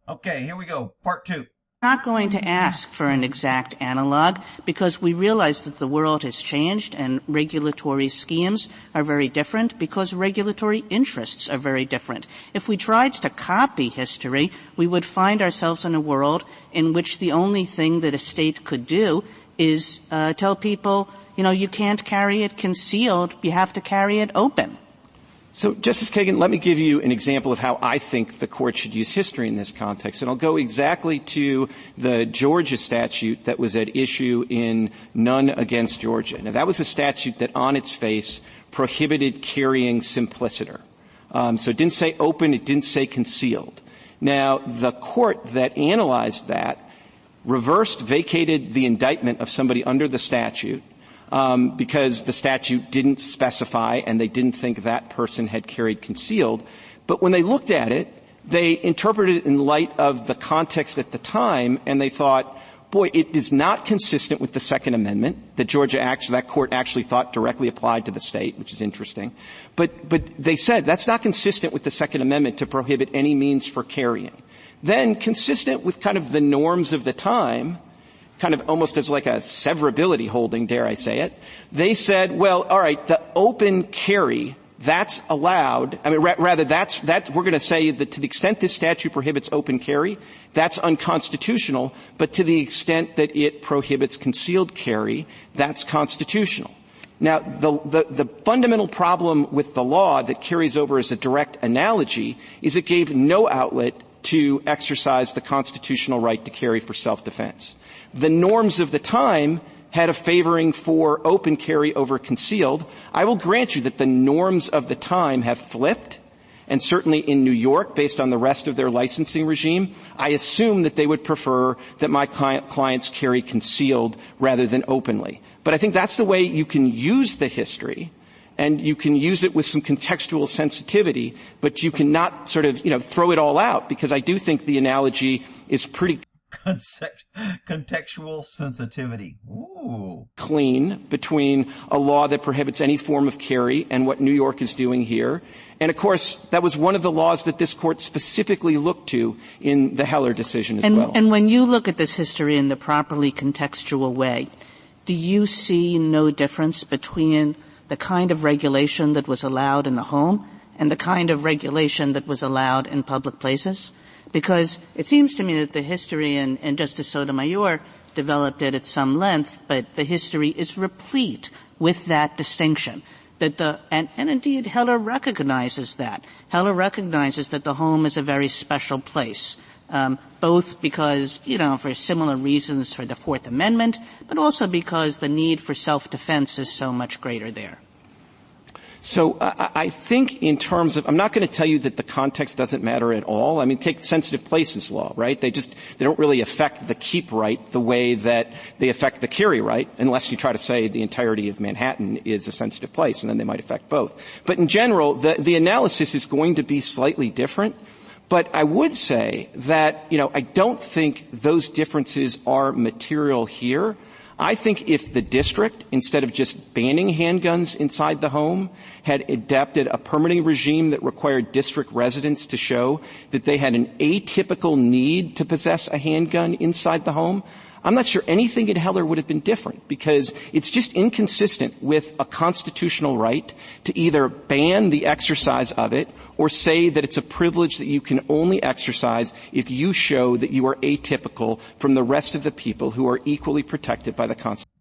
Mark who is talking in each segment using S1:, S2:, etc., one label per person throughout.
S1: Okay, here we go. Part two.
S2: Not going to ask for an exact analog because we realize that the world has changed and regulatory schemes are very different because regulatory interests are very different. If we tried to copy history, we would find ourselves in a world in which the only thing that a state could do is tell people, you can't carry it concealed, you have to carry it open.
S3: So, Justice Kagan, let me give you an example of how I think the Court should use history in this context. And I'll go exactly to the Georgia statute that was at issue in Nunn against Georgia. Now, that was a statute that on its face prohibited carrying simpliciter. So it didn't say open, it didn't say concealed. Now, the court that analyzed that vacated the indictment of somebody under the statute, because the statute didn't specify and they didn't think that person had carried concealed. But when they looked at it, they interpreted it in light of the context at the time, and they thought, boy, it is not consistent with the Second Amendment that court actually thought directly applied to the state, which is interesting. But they said that's not consistent with the Second Amendment to prohibit any means for carrying. Then, consistent with kind of the norms of the time, kind of almost as like a severability holding, dare I say it, they said, well, all right, the open carry, that's allowed. I mean, rather, that's we're going to say that to the extent this statute prohibits open carry, that's unconstitutional, but to the extent that it prohibits concealed carry, that's constitutional. Now, the fundamental problem with the law that carries over as a direct analogy is it gave no outlet to exercise the constitutional right to carry for self-defense. The norms of the time had a favoring for open carry over concealed. I will grant you that the norms of the time have flipped, and certainly in New York, based on the rest of their licensing regime, I assume that they would prefer that my clients carry concealed rather than openly. But I think that's the way you can use the history, and you can use it with some contextual sensitivity, but you cannot sort of, throw it all out, because I do think the analogy is pretty
S1: contextual sensitivity. Ooh.
S3: Clean between a law that prohibits any form of carry and what New York is doing here. And, of course, that was one of the laws that this Court specifically looked to in the Heller decision as well.
S2: And when you look at this history in the properly contextual way, do you see no difference between the kind of regulation that was allowed in the home and the kind of regulation that was allowed in public places? Because it seems to me that the history, and Justice Sotomayor developed it at some length, but the history is replete with that distinction. And indeed, Heller recognizes that. Heller recognizes that the home is a very special place, both because, for similar reasons for the Fourth Amendment, but also because the need for self-defense is so much greater there.
S3: So I think in terms of, I'm not going to tell you that the context doesn't matter at all. I mean, take sensitive places law, right? They don't really affect the keep right the way that they affect the carry right, unless you try to say the entirety of Manhattan is a sensitive place, and then they might affect both. But in general, the analysis is going to be slightly different. But I would say that, I don't think those differences are material here. I think if the district, instead of just banning handguns inside the home, had adapted a permitting regime that required district residents to show that they had an atypical need to possess a handgun inside the home, I'm not sure anything in Heller would have been different, because it's just inconsistent with a constitutional right to either ban the exercise of it or say that it's a privilege that you can only exercise if you show that you are atypical from the rest of the people who are equally protected by the Constitution.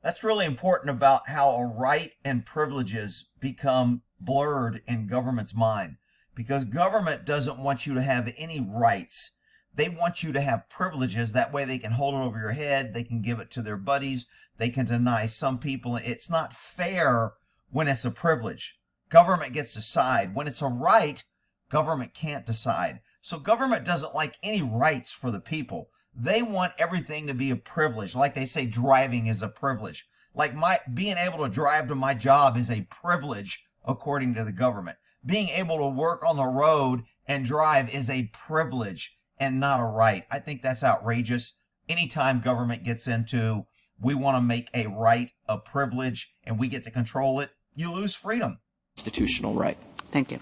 S1: That's really important about how a right and privileges become blurred in government's mind, because government doesn't want you to have any rights. They want you to have privileges. That way they can hold it over your head. They can give it to their buddies. They can deny some people. It's not fair when it's a privilege. Government gets to decide. When it's a right, government can't decide. So government doesn't like any rights for the people. They want everything to be a privilege. Like they say, driving is a privilege. Like being able to drive to my job is a privilege, according to the government. Being able to work on the road and drive is a privilege and not a right. I think that's outrageous. Anytime government gets into, we want to make a right a privilege and we get to control it, you lose freedom.
S3: Constitutional right.
S2: Thank you.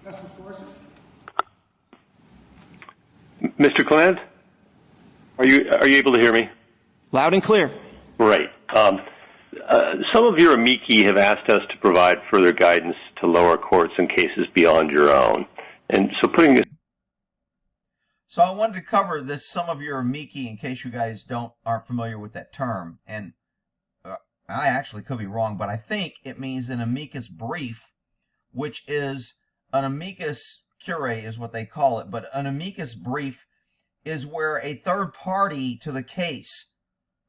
S4: Justice Gorsuch. Mr. Clement, are you able to hear me?
S3: Loud and clear.
S4: Great. Some of your amici have asked us to provide further guidance to lower courts in cases beyond your own. And so putting this...
S1: So I wanted to cover this, some of your amici, in case you guys aren't familiar with that term. And I actually could be wrong, but I think it means an amicus brief, which is an amicus curiae is what they call it. But an amicus brief is where a third party to the case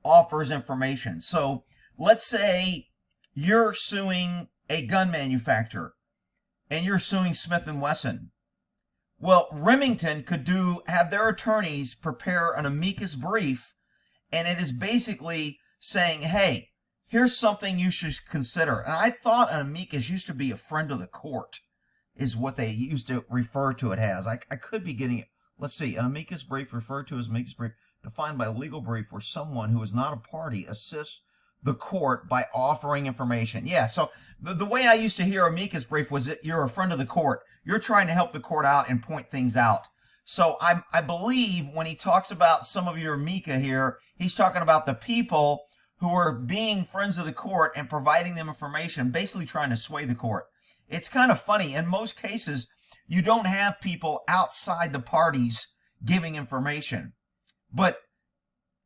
S1: offers information. So let's say you're suing a gun manufacturer and you're suing Smith & Wesson. Well, Remington could have their attorneys prepare an amicus brief, and it is basically saying, hey, here's something you should consider. And I thought an amicus used to be a friend of the court, is what they used to refer to it as. I could be getting it. Let's see, an amicus brief referred to as amicus brief, defined by a legal brief where someone who is not a party assists the court by offering information. Yeah, so the way I used to hear amicus brief was that you're a friend of the court. You're trying to help the court out and point things out. So I believe when he talks about some of your amica here, he's talking about the people who are being friends of the court and providing them information, basically trying to sway the court. It's kind of funny. In most cases, you don't have people outside the parties giving information. But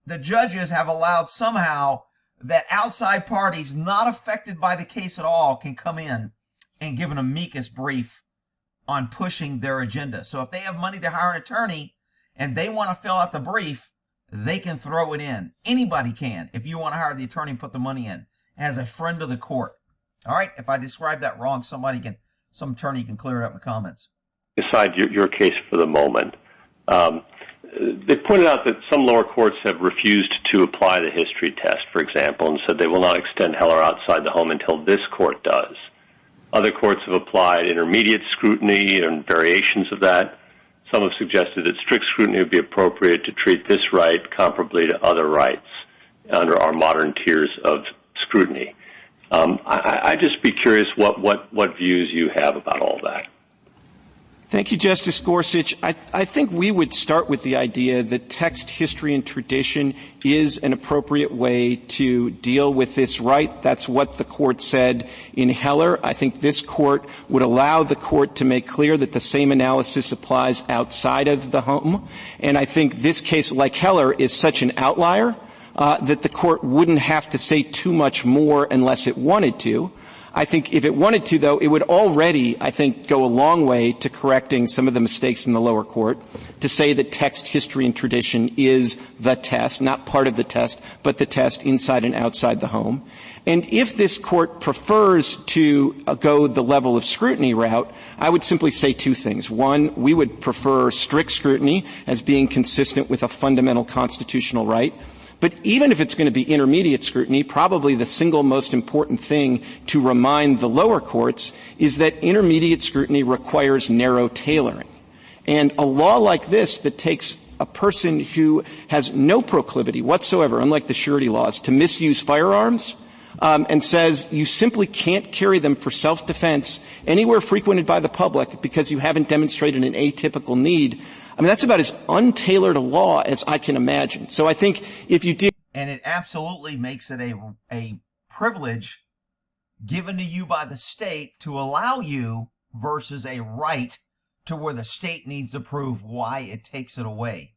S1: the judges have allowed somehow that outside parties not affected by the case at all can come in and give an amicus brief on pushing their agenda. So if they have money to hire an attorney and they want to fill out the brief, they can throw it in. Anybody can, if you want to hire the attorney and put the money in, as a friend of the court. All right, if I describe that wrong, some attorney can clear it up in the comments.
S4: Aside your case for the moment, they pointed out that some lower courts have refused to apply the history test, for example, and said they will not extend Heller outside the home until this court does. Other courts have applied intermediate scrutiny and variations of that. Some have suggested that strict scrutiny would be appropriate to treat this right comparably to other rights under our modern tiers of scrutiny. I'd just be curious what views you have about all that.
S3: Thank you, Justice Gorsuch. I think we would start with the idea that text, history, and tradition is an appropriate way to deal with this right. That's what the court said in Heller. I think this court would allow the court to make clear that the same analysis applies outside of the home. And I think this case, like Heller, is such an outlier that the court wouldn't have to say too much more unless it wanted to. I think if it wanted to, though, it would already, I think, go a long way to correcting some of the mistakes in the lower court to say that text, history, and tradition is the test, not part of the test, but the test inside and outside the home. And if this court prefers to go the level of scrutiny route, I would simply say two things. One, we would prefer strict scrutiny as being consistent with a fundamental constitutional right. But even if it's going to be intermediate scrutiny, probably the single most important thing to remind the lower courts is that intermediate scrutiny requires narrow tailoring. And a law like this that takes a person who has no proclivity whatsoever, unlike the surety laws, to misuse firearms, and says you simply can't carry them for self-defense anywhere frequented by the public because you haven't demonstrated an atypical need, I mean, that's about as untailored a law as I can imagine. So I think if you did...
S1: And it absolutely makes it a privilege given to you by the state to allow you versus a right to where the state needs to prove why it takes it away.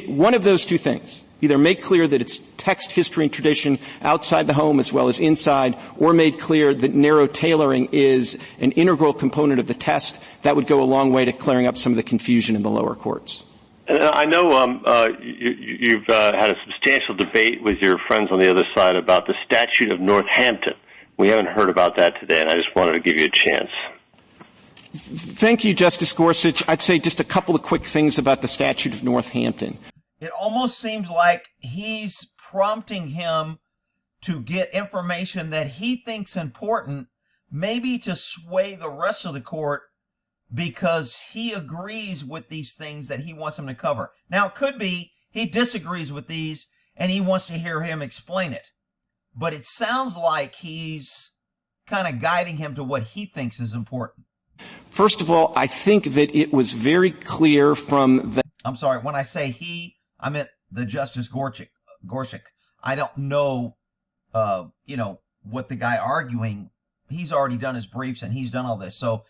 S3: One of those two things. Either make clear that it's text, history, and tradition outside the home as well as inside, or made clear that narrow tailoring is an integral component of the test. That would go a long way to clearing up some of the confusion in the lower courts.
S4: And I know you've had a substantial debate with your friends on the other side about the Statute of Northampton. We haven't heard about that today, and I just wanted to give you a chance.
S3: Thank you, Justice Gorsuch. I'd say just a couple of quick things about the Statute of Northampton.
S1: It almost seems like he's prompting him to get information that he thinks important, maybe to sway the rest of the court because he agrees with these things that he wants him to cover. Now, it could be he disagrees with these and he wants to hear him explain it. But it sounds like he's kind of guiding him to what he thinks is important.
S3: First of all, I think that it was very clear from the...
S1: I'm sorry, when I say he, I meant the Justice Gorsuch. I don't know, what the guy arguing, he's already done his briefs and he's done all this. So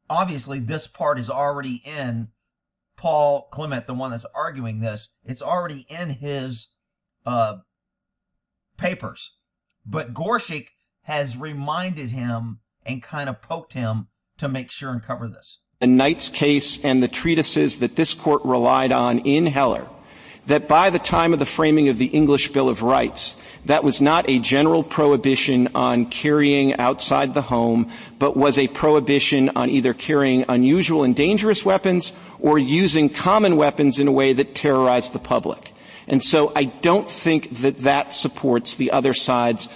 S1: obviously this part is already in Paul Clement, the one that's arguing this. It's already in his papers. But Gorsuch has reminded him and kind of poked him to make sure and cover this.
S3: The Knight's case and the treatises that this court relied on in Heller, that by the time of the framing of the English Bill of Rights, that was not a general prohibition on carrying outside the home, but was a prohibition on either carrying unusual and dangerous weapons or using common weapons in a way that terrorized the public. And so I don't think that that supports the other side's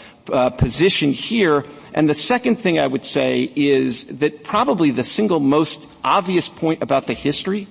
S3: position here. And the second thing I would say is that probably the single most obvious point about the history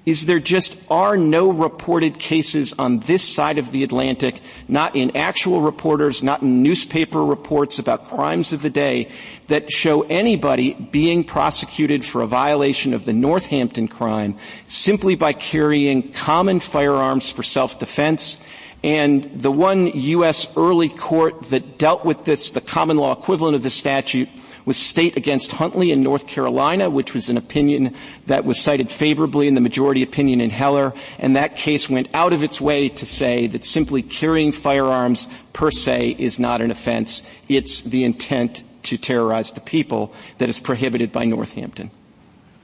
S3: is there just are no reported cases on this side of the Atlantic, not in actual reporters, not in newspaper reports about crimes of the day, that show anybody being prosecuted for a violation of the Northampton crime simply by carrying common firearms for self-defense. And the one U.S. early court that dealt with this, the common law equivalent of the statute, was State against Huntley in North Carolina, which was an opinion that was cited favorably in the majority opinion in Heller. And that case went out of its way to say that simply carrying firearms per se is not an offense. It's the intent to terrorize the people that is prohibited by Northampton.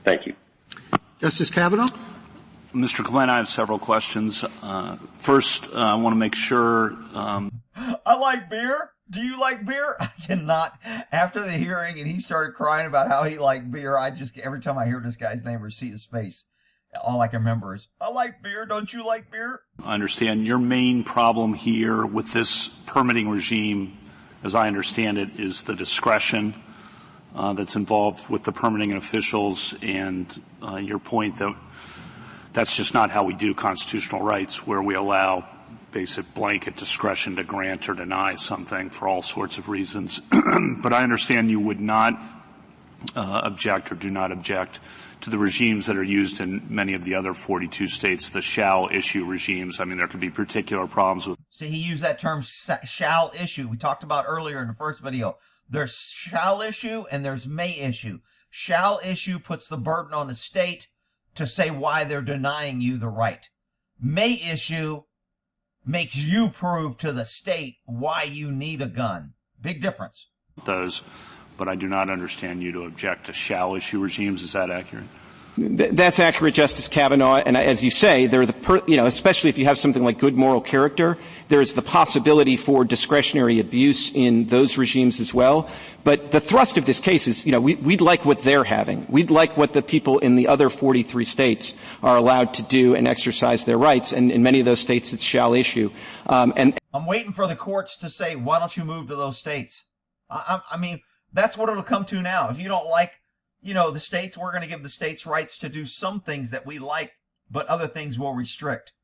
S4: Thank you.
S5: Justice Kavanaugh?
S6: Mr. Clement, I have several questions. First, I want to make sure.
S1: I like beer. Do you like beer? I cannot. After the hearing and he started crying about how he liked beer, every time I hear this guy's name or see his face, all I can remember is, I like beer. Don't you like beer?
S6: I understand your main problem here with this permitting regime, as I understand it, is the discretion that's involved with the permitting officials, and your point that that's just not how we do constitutional rights, where we allow basic blanket discretion to grant or deny something for all sorts of reasons. But I understand you would not object or do not object to the regimes that are used in many of the other 42 states, the shall issue regimes. I mean, there could be particular problems with.
S1: See, he used that term shall issue. We talked about earlier in the first video. There's shall issue and there's may issue. Shall issue puts the burden on the state to say why they're denying you the right. May issue makes you prove to the state why you need a gun. Big difference.
S6: Those, but I do not understand you to object to shall issue regimes. Is that accurate?
S3: That's accurate, Justice Kavanaugh. And as you say, there are especially if you have something like good moral character, there is the possibility for discretionary abuse in those regimes as well. But the thrust of this case is, we'd like what they're having. We'd like what the people in the other 43 states are allowed to do and exercise their rights. And in many of those states, it's shall issue. And
S1: I'm waiting for the courts to say, why don't you move to those states? I mean, that's what it'll come to now. If you don't like, the states, we're going to give the states rights to do some things that we like, but other things we'll restrict.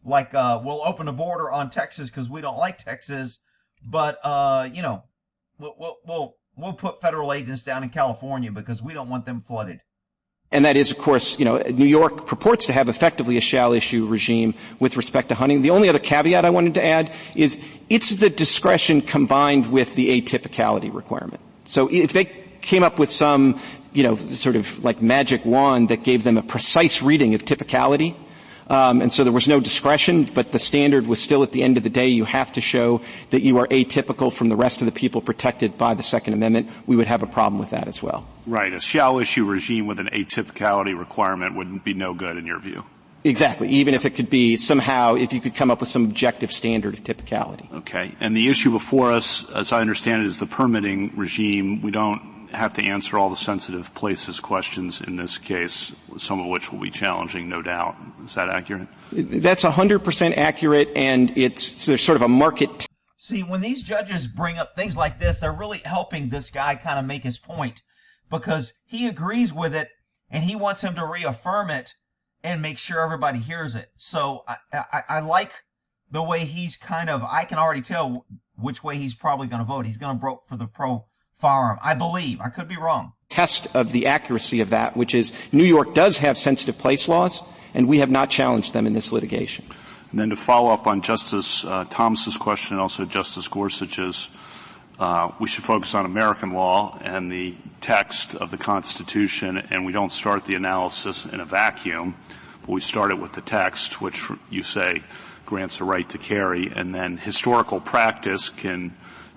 S1: Like, we'll open a border on Texas because we don't like Texas, but, we'll put federal agents down in California because we don't want them flooded.
S3: And that is, of course, New York purports to have effectively a shall issue regime with respect to hunting. The only other caveat I wanted to add is it's the discretion combined with the atypicality requirement. So if they came up with some, sort of like magic wand that gave them a precise reading of typicality, and so there was no discretion, but the standard was still at the end of the day you have to show that you are atypical from the rest of the people protected by the Second Amendment, we would have a problem with that as well.
S6: Right. A shall issue regime with an atypicality requirement wouldn't be no good in your view.
S3: Exactly. Even if it could be somehow, if you could come up with some objective standard of typicality.
S6: Okay. And the issue before us, as I understand it, is the permitting regime. We don't have to answer all the sensitive places questions in this case, some of which will be challenging, no doubt. Is that accurate?
S3: That's 100% accurate, and there's sort of a market.
S1: See, when these judges bring up things like this, they're really helping this guy kind of make his point because he agrees with it and he wants him to reaffirm it and make sure everybody hears it. So I like the way he's I can already tell which way he's probably going to vote. He's going to vote for the pro-firearm. I believe. I could be wrong.
S3: Test of the accuracy of that, which is New York does have sensitive place laws, and we have not challenged them in this litigation.
S6: And then to follow up on Justice Thomas's question and also Justice Gorsuch's, we should focus on American law and the text of the Constitution, and we don't start the analysis in a vacuum, but we start it with the text, which you say grants a right to carry, and then historical practice can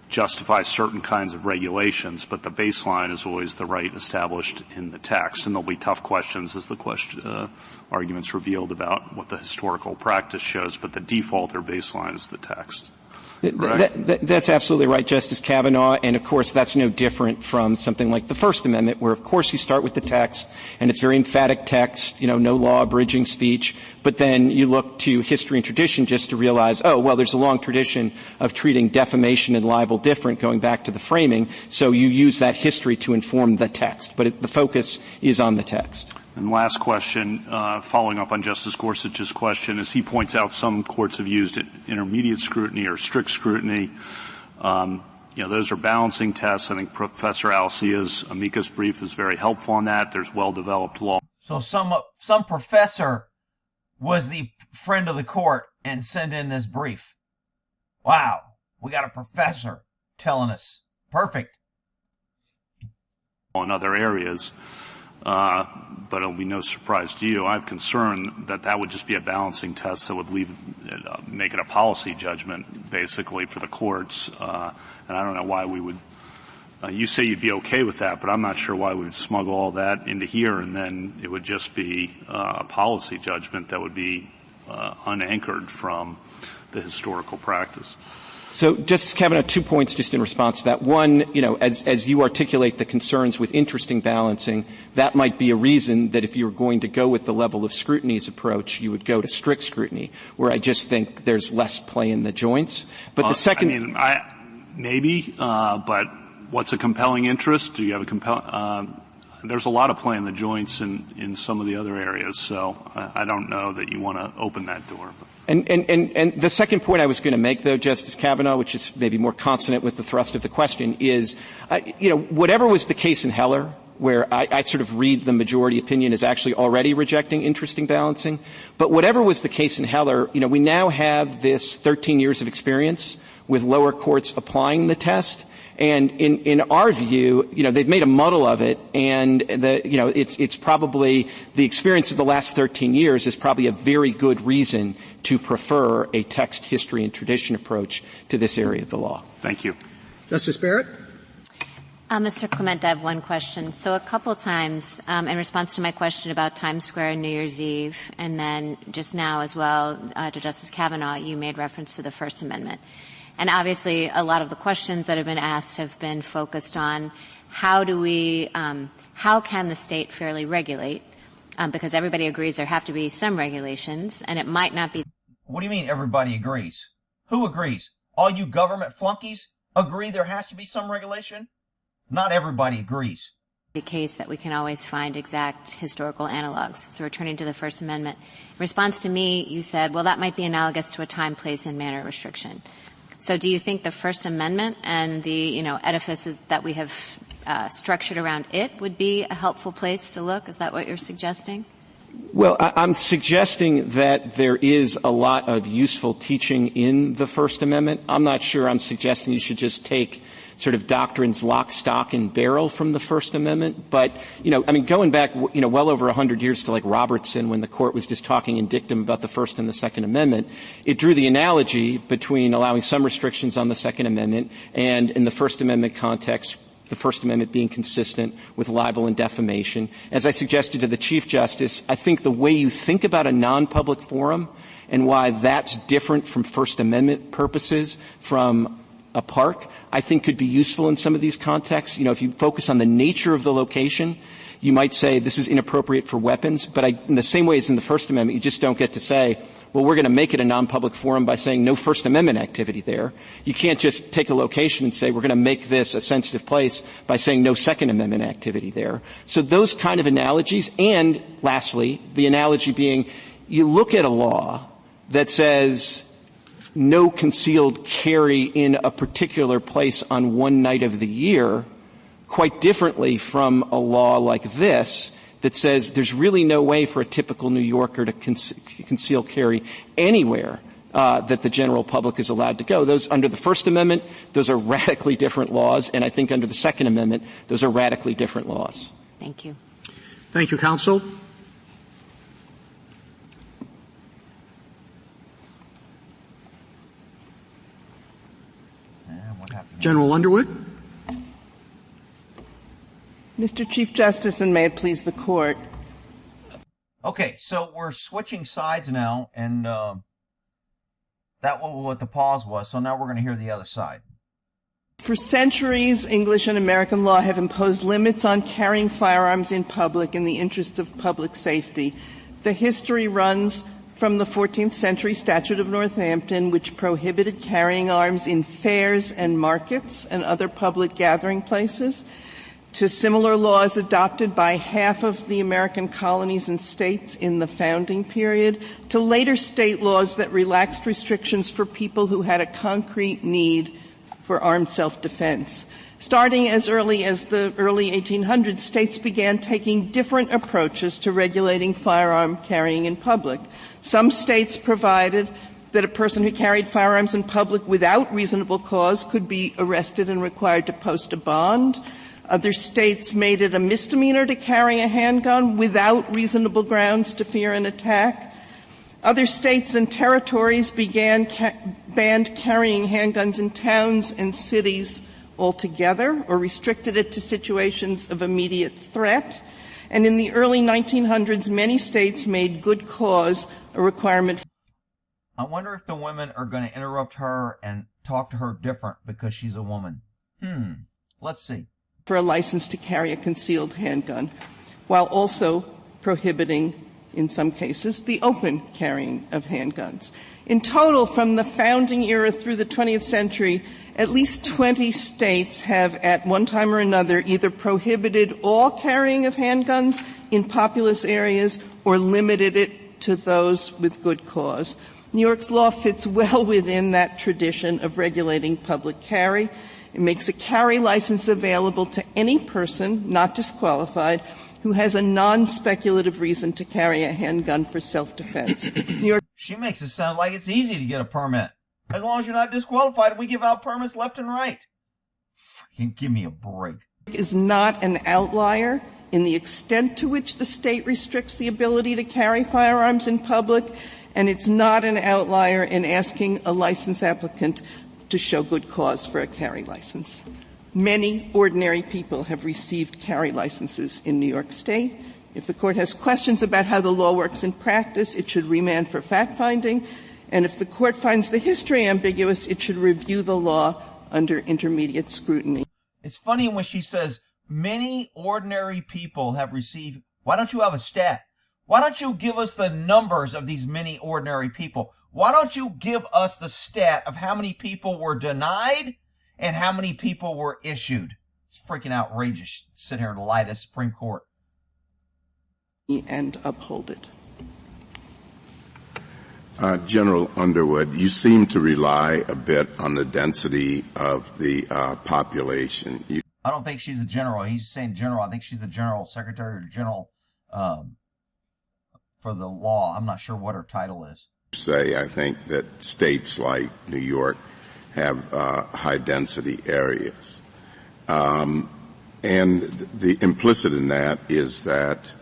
S6: justify certain kinds of regulations, but the baseline is always the right established in the text. And there'll be tough questions as the arguments revealed about what the historical practice shows, but the default or baseline is the text.
S3: That's absolutely right, Justice Kavanaugh, and of course that's no different from something like the First Amendment, where of course you start with the text, and it's very emphatic text, no law abridging speech, but then you look to history and tradition just to realize, oh, well, there's a long tradition of treating defamation and libel different going back to the framing, so you use that history to inform the text, but the focus is on the text.
S6: And last question, following up on Justice Gorsuch's question, as he points out, some courts have used intermediate scrutiny or strict scrutiny. Those are balancing tests. I think Professor Alcia's amicus brief is very helpful on that. There's well-developed law.
S1: So some professor was the friend of the court and sent in this brief. Wow, we got a professor telling us. Perfect.
S6: In other areas. But it'll be no surprise to you. I have concern that would just be a balancing test that would make it a policy judgment, basically, for the courts. And I don't know why we would. You say you'd be okay with that, but I'm not sure why we would smuggle all that into here, and then it would just be a policy judgment that would be unanchored from the historical practice.
S3: So, Justice Kavanaugh, 2 points just in response to that. One, as you articulate the concerns with interesting balancing, that might be a reason that if you were going to go with the level of scrutiny's approach, you would go to strict scrutiny, where I just think there's less play in the joints. But the second...
S6: maybe, but what's a compelling interest? Do you have a compelling... there's a lot of play in the joints in some of the other areas, so I don't know that you want to open that door.
S3: And the second point I was going to make, though, Justice Kavanaugh, which is maybe more consonant with the thrust of the question, is, whatever was the case in Heller, where I sort of read the majority opinion as actually already rejecting interesting balancing, but whatever was the case in Heller, we now have this 13 years of experience with lower courts applying the test. And in our view, they've made a muddle of it, and it's probably the experience of the last 13 years is probably a very good reason to prefer a text, history, and tradition approach to this area of the law.
S6: Thank you.
S5: Justice Barrett?
S7: Mr. Clement, I have one question. So a couple times, in response to my question about Times Square and New Year's Eve, and then just now as well to Justice Kavanaugh, you made reference to the First Amendment. And obviously, a lot of the questions that have been asked have been focused on how can the state fairly regulate? Because everybody agrees there have to be some regulations, and it might not be.
S1: What do you mean everybody agrees? Who agrees? All you government flunkies agree there has to be some regulation? Not everybody agrees.
S7: The case that we can always find exact historical analogs. So returning to the First Amendment. In response to me, you said, well, that might be analogous to a time, place, and manner restriction. So do you think the First Amendment and the, edifices that we have structured around it would be a helpful place to look? Is that what you're suggesting?
S3: Well, I'm suggesting that there is a lot of useful teaching in the First Amendment. I'm not sure I'm suggesting you should just take sort of doctrines lock, stock, and barrel from the First Amendment. But, going back, well over 100 years to like Robertson, when the court was just talking in dictum about the First and the Second Amendment, it drew the analogy between allowing some restrictions on the Second Amendment and, in the First Amendment context, the First Amendment being consistent with libel and defamation. As I suggested to the Chief Justice, I think the way you think about a non-public forum and why that's different from First Amendment purposes from a park, I think could be useful in some of these contexts. If you focus on the nature of the location, you might say this is inappropriate for weapons, but in the same way as in the First Amendment, you just don't get to say, well, we're going to make it a non-public forum by saying no First Amendment activity there. You can't just take a location and say we're going to make this a sensitive place by saying no Second Amendment activity there. So those kind of analogies, and lastly, the analogy being you look at a law that says no concealed carry in a particular place on one night of the year quite differently from a law like this that says there's really no way for a typical New Yorker to conceal carry anywhere that the general public is allowed to go. Those under the First Amendment, those are radically different laws, and I think under the Second Amendment, those are radically different laws.
S7: Thank you.
S5: Thank you, counsel. General Underwood.
S8: Mr. Chief Justice, and may it please the Court.
S1: Okay, so we're switching sides now, and that was what the pause was, so now we're going to hear the other side.
S8: For centuries, English and American law have imposed limits on carrying firearms in public in the interest of public safety. The history runs from the 14th century Statute of Northampton, which prohibited carrying arms in fairs and markets and other public gathering places, to similar laws adopted by half of the American colonies and states in the founding period, to later state laws that relaxed restrictions for people who had a concrete need for armed self-defense. Starting as early as the early 1800s, states began taking different approaches to regulating firearm carrying in public. Some states provided that a person who carried firearms in public without reasonable cause could be arrested and required to post a bond. Other states made it a misdemeanor to carry a handgun without reasonable grounds to fear an attack. Other states and territories banned carrying handguns in towns and cities altogether, or restricted it to situations of immediate threat. And in the early 1900s, many states made good cause a requirement.
S1: I wonder if the women are going to interrupt her and talk to her different because she's a woman. Let's see.
S8: For a license to carry a concealed handgun, while also prohibiting, in some cases, the open carrying of handguns. In total, from the founding era through the 20th century, at least 20 states have at one time or another either prohibited all carrying of handguns in populous areas or limited it to those with good cause. New York's law fits well within that tradition of regulating public carry. It makes a carry license available to any person, not disqualified, who has a non-speculative reason to carry a handgun for self-defense. New York.
S1: She makes it sound like it's easy to get a permit. As long as you're not disqualified, we give out permits left and right. Freaking give me a break.
S8: Is not an outlier in the extent to which the state restricts the ability to carry firearms in public, and it's not an outlier in asking a license applicant to show good cause for a carry license. Many ordinary people have received carry licenses in New York State. If the Court has questions about how the law works in practice, it should remand for fact-finding. And if the Court finds the history ambiguous, it should review the law under intermediate scrutiny.
S1: It's funny when she says, many ordinary people have received. Why don't you have a stat? Why don't you give us the numbers of these many ordinary people? Why don't you give us the stat of how many people were denied and how many people were issued? It's freaking outrageous. Sit here and lie to the Supreme Court.
S8: And uphold it.
S9: General Underwood, you seem to rely a bit on the density of the population.
S1: I don't think she's a general. He's saying general. I think she's the general secretary or general for the law. I'm not sure what her title is.
S9: I think that states like New York have high-density areas. And the implicit in that is that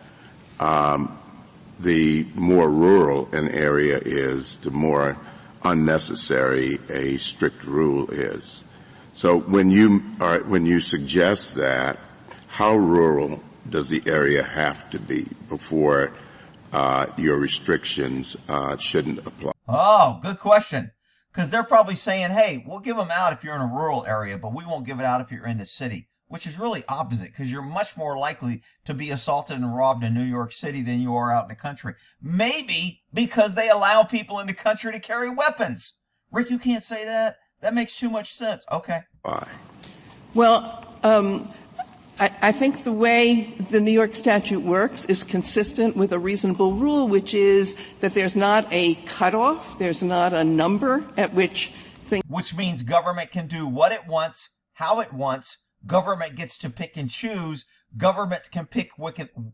S9: the more rural an area is, the more unnecessary a strict rule is. So when you suggest that, how rural does the area have to be before your restrictions shouldn't apply?
S1: Oh, good question. Because they're probably saying, hey, we'll give them out if you're in a rural area, but we won't give it out if you're in the city, which is really opposite, because you're much more likely to be assaulted and robbed in New York City than you are out in the country. Maybe because they allow people in the country to carry weapons. Rick, you can't say that. That makes too much sense. Okay.
S9: Why?
S8: Well, I think the way the New York statute works is consistent with a reasonable rule, which is that there's not a cutoff, there's not a number at which things.
S1: Which means government can do what it wants, how it wants. Government gets to pick and choose. Government can pick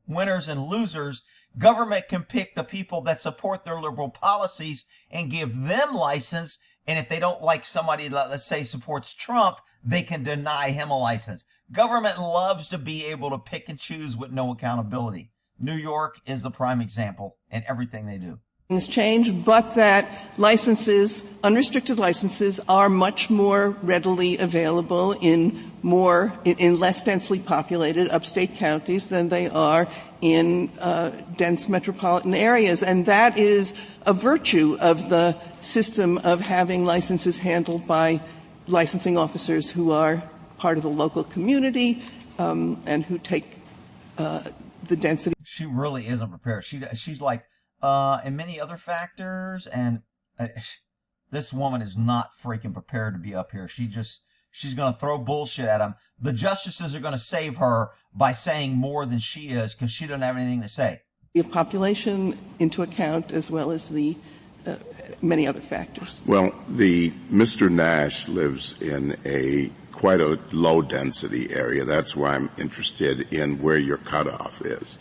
S1: winners and losers. Government can pick the people that support their liberal policies and give them license. And if they don't like somebody that, let's say, supports Trump, they can deny him a license. Government loves to be able to pick and choose with no accountability. New York is the prime example in everything they do.
S8: Things change, but that licenses, unrestricted licenses, are much more readily available in less densely populated upstate counties than they are in dense metropolitan areas. And that is a virtue of the system of having licenses handled by licensing officers who are part of the local community and who take the density.
S1: She really isn't prepared. She's like, and many other factors, and this woman is not freaking prepared to be up here. She's going to throw bullshit at him. The justices are going to save her by saying more than she is because she doesn't have anything to say.
S8: Of population into account as well as the many other factors.
S9: Well, Mr. Nash lives in quite a low density area. That's why I'm interested in where your cutoff is.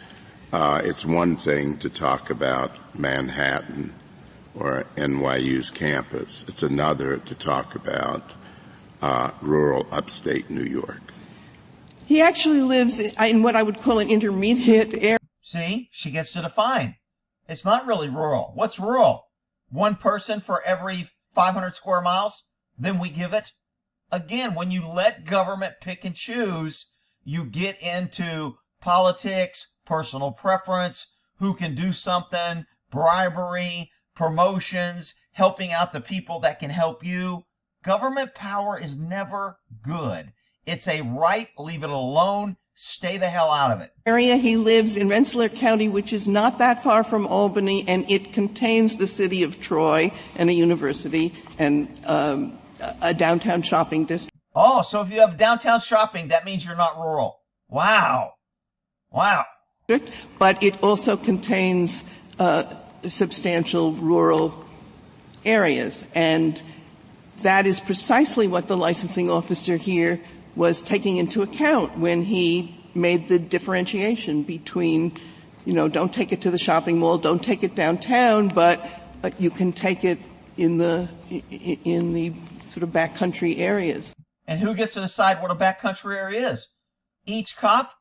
S9: It's one thing to talk about Manhattan or NYU's campus. It's another to talk about rural upstate New York.
S8: He actually lives in what I would call an intermediate area.
S1: See, she gets to define. It's not really rural. What's rural? One person for every 500 square miles? Then we give it. Again, when you let government pick and choose, you get into politics, personal preference, who can do something, bribery, promotions, helping out the people that can help you. Government power is never good. It's a right. Leave it alone. Stay the hell out of it.
S8: Area he lives in Rensselaer County, which is not that far from Albany, and it contains the city of Troy and a university and a downtown shopping district.
S1: Oh, so if you have downtown shopping, that means you're not rural. Wow.
S8: But it also contains substantial rural areas, and that is precisely what the licensing officer here was taking into account when he made the differentiation between, don't take it to the shopping mall, don't take it downtown, but you can take it in the sort of backcountry areas.
S1: And who gets to decide what a backcountry area is? Each cop?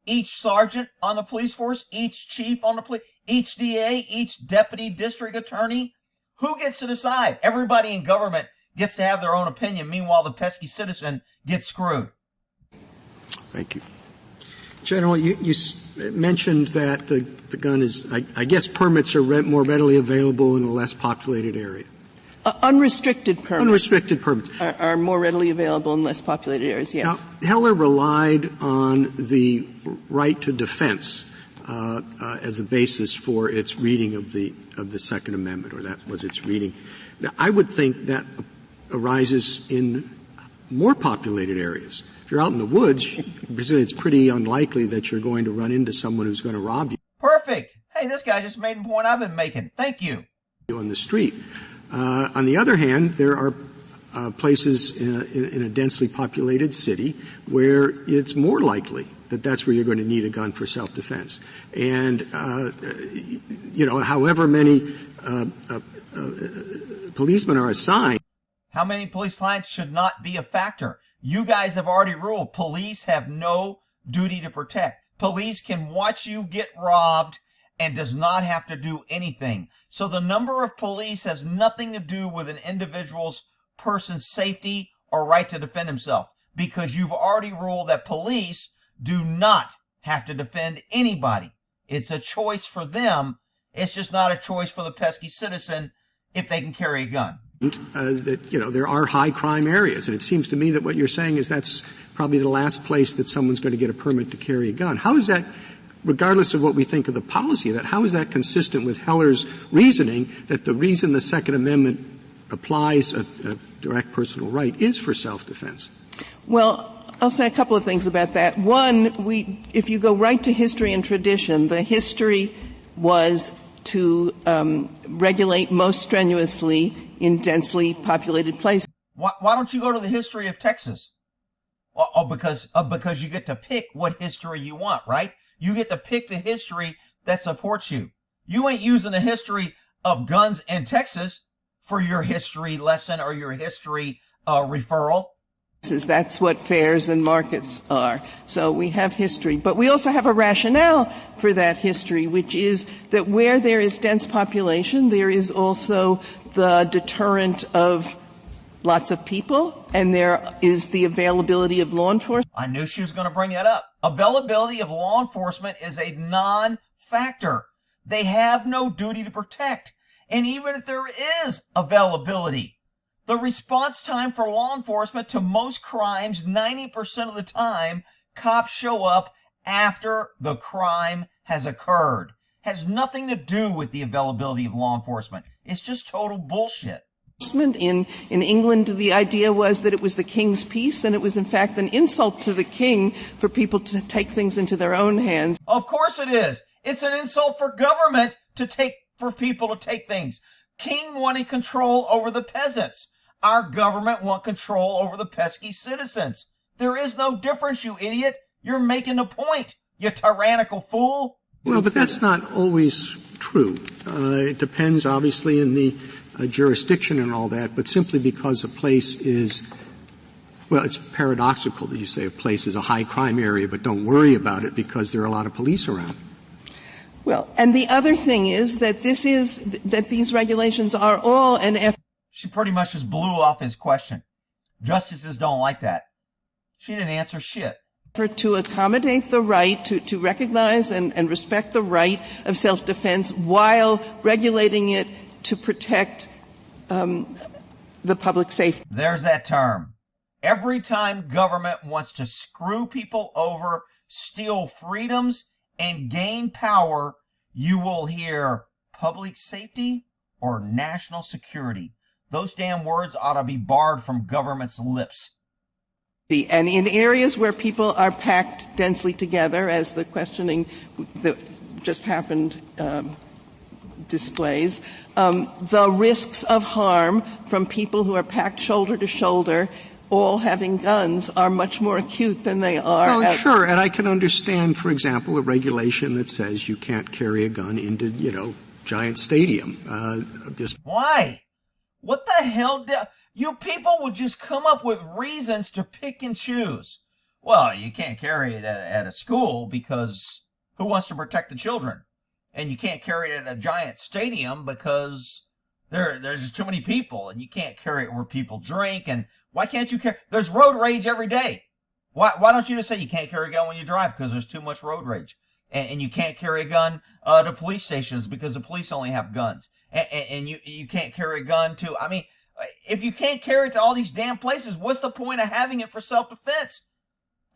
S1: Each sergeant on the police force? Each chief on the police? Each DA? Each deputy district attorney? Who gets to decide? Everybody in government gets to have their own opinion. Meanwhile, the pesky citizen gets screwed.
S9: Thank you.
S5: General, you mentioned that the gun is, I guess permits are more readily available in a less populated area.
S8: Unrestricted permits.
S5: Unrestricted permits
S8: are more readily available in less populated areas, yes.
S5: Now, Heller relied on the right to defense as a basis for its reading of the Second Amendment, or that was its reading. Now, I would think that arises in more populated areas. If you're out in the woods, it's pretty unlikely that you're going to run into someone who's going to rob you.
S1: Perfect. Hey, this guy just made a point I've been making. Thank you.
S5: On the street. On the other hand, there are places in a densely populated city where it's more likely that that's where you're going to need a gun for self-defense. And, however many policemen are assigned.
S1: How many police lines should not be a factor? You guys have already ruled police have no duty to protect. Police can watch you get robbed and does not have to do anything. So the number of police has nothing to do with an individual's person's safety or right to defend himself, because you've already ruled that police do not have to defend anybody. It's a choice for them. It's just not a choice for the pesky citizen if they can carry a gun.
S5: There are high crime areas, and it seems to me that what you're saying is that's probably the last place that someone's going to get a permit to carry a gun. How is that, regardless of what we think of the policy of that, how is that consistent with Heller's reasoning that the reason the Second Amendment applies a direct personal right is for self-defense?
S8: Well, I'll say a couple of things about that. One, if you go right to history and tradition, the history was to regulate most strenuously in densely populated places.
S1: Why don't you go to the history of Texas? Because you get to pick what history you want, right? You get to pick the history that supports you. You ain't using the history of guns in Texas for your history lesson or your history referral.
S8: That's what fairs and markets are. So we have history. But we also have a rationale for that history, which is that where there is dense population, there is also the deterrent of lots of people, and there is the availability of law enforcement.
S1: I knew she was going to bring that up. Availability of law enforcement is a non-factor. They have no duty to protect. And even if there is availability, the response time for law enforcement to most crimes, 90% of the time, cops show up after the crime has occurred. Has nothing to do with the availability of law enforcement. It's just total bullshit.
S8: In England, the idea was that it was the king's peace, and it was in fact an insult to the king for people to take things into their own hands.
S1: Of course it is. It's an insult for government for people to take things. King wanted control over the peasants. Our government want control over the pesky citizens. There is no difference, you idiot. You're making a point, you tyrannical fool.
S5: Well, but that's not always true. It depends, obviously, in the jurisdiction and all that, but simply because a place is, well, it's paradoxical that you say a place is a high crime area, but don't worry about it because there are a lot of police around.
S8: Well, and the other thing is that these regulations are all an effort.
S1: She pretty much just blew off his question. Justices don't like that. She didn't answer shit.
S8: To accommodate the right, to recognize and respect the right of self-defense while regulating it to protect the public safety.
S1: There's that term. Every time government wants to screw people over, steal freedoms, and gain power, you will hear public safety or national security. Those damn words ought to be barred from government's lips.
S8: And in areas where people are packed densely together, as the questioning that just happened displays, the risks of harm from people who are packed shoulder to shoulder, all having guns, are much more acute than they are.
S5: Well, sure, and I can understand, for example, a regulation that says you can't carry a gun into, Giant Stadium.
S1: Why? What the hell? You people would just come up with reasons to pick and choose. Well, you can't carry it at a school because who wants to protect the children? And you can't carry it at a giant stadium because there's too many people, and you can't carry it where people drink. And why can't you carry? There's road rage every day. Why don't you just say you can't carry a gun when you drive because there's too much road rage? And you can't carry a gun to police stations because the police only have guns. And you can't carry a gun to, if you can't carry it to all these damn places, what's the point of having it for self-defense?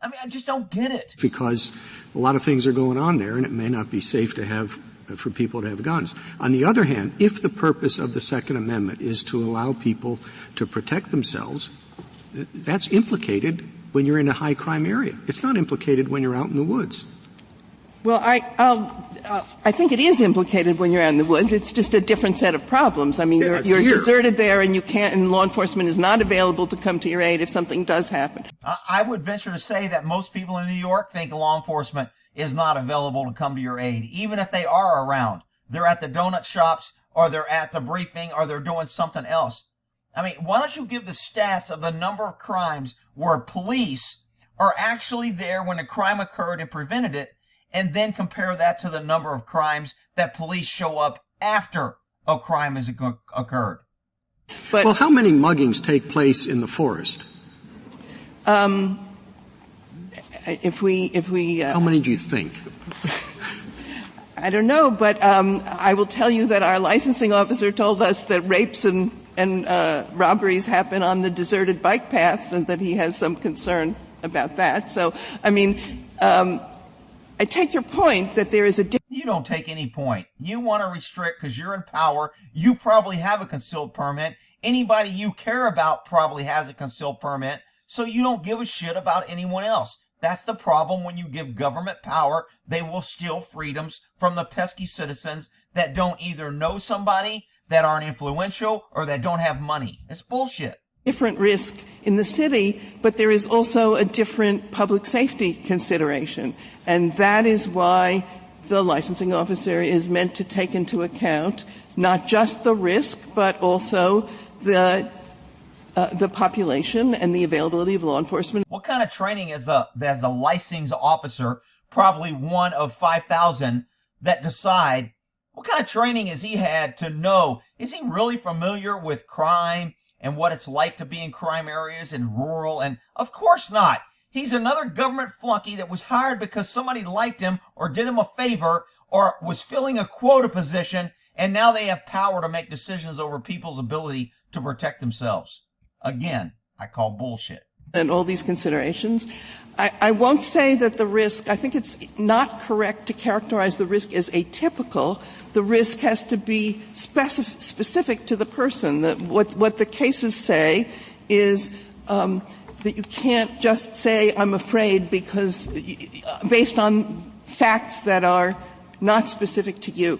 S1: I just don't get it.
S5: Because a lot of things are going on there, and it may not be safe to have, for people to have guns. On the other hand, if the purpose of the Second Amendment is to allow people to protect themselves, that's implicated when you're in a high crime area. It's not implicated when you're out in the woods.
S8: Well, I think it is implicated when you're out in the woods. It's just a different set of problems. You're deserted there, and and law enforcement is not available to come to your aid if something does happen.
S1: I would venture to say that most people in New York think law enforcement is not available to come to your aid, even if they are around. They're at the donut shops, or they're at the briefing, or they're doing something else. Why don't you give the stats of the number of crimes where police are actually there when a crime occurred and prevented it, and then compare that to the number of crimes that police show up after a crime has occurred.
S5: Well, how many muggings take place in the forest?
S8: How many do you think? I don't know, but I will tell you that our licensing officer told us that rapes and robberies happen on the deserted bike paths, and that he has some concern about that. So, I take your point that there is a
S1: You don't take any point. You want to restrict because you're in power. You probably have a concealed permit. Anybody you care about probably has a concealed permit, so you don't give a shit about anyone else. That's the problem when you give government power. They will steal freedoms from the pesky citizens that don't either know somebody, that aren't influential, or that don't have money. It's bullshit.
S8: different risk in the city, but there is also a different public safety consideration. And that is why the licensing officer is meant to take into account not just the risk, but also the population and the availability of law enforcement.
S1: What kind of training is the licensing officer, probably one of 5,000 that decide, what kind of training has he had to know? Is he really familiar with crime and what it's like to be in crime areas and rural? And of course not. He's another government flunky that was hired because somebody liked him or did him a favor or was filling a quota position, and now they have power to make decisions over people's ability to protect themselves. Again, I call bullshit.
S8: And all these considerations. I won't say that the risk, I think it's not correct to characterize the risk as atypical. The risk has to be specific to the person. What the cases say is that you can't just say, I'm afraid, because based on facts that are not specific to you.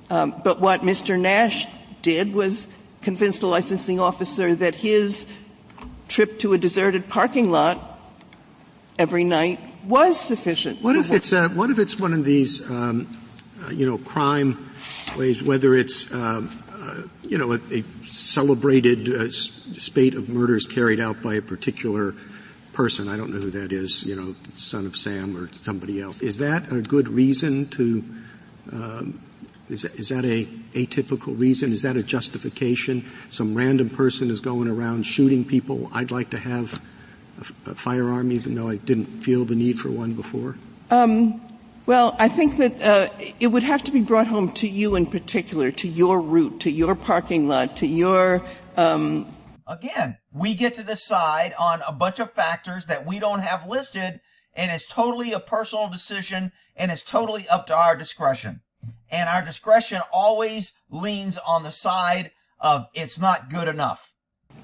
S8: But what Mr. Nash did was convince the licensing officer that his trip to a deserted parking lot every night was sufficient.
S5: What if it's one of these, crime ways, whether it's, a celebrated spate of murders carried out by a particular person. I don't know who that is, the son of Sam or somebody else. Is that a good reason to, is that a atypical reason? Is that a justification? Some random person is going around shooting people. I'd like to have a firearm, even though I didn't feel the need for one before?
S8: Well, I think that it would have to be brought home to you in particular, to your route, to your parking lot, to your
S1: Again, we get to decide on a bunch of factors that we don't have listed, and it's totally a personal decision, and it's totally up to our discretion. And our discretion always leans on the side of it's not good enough.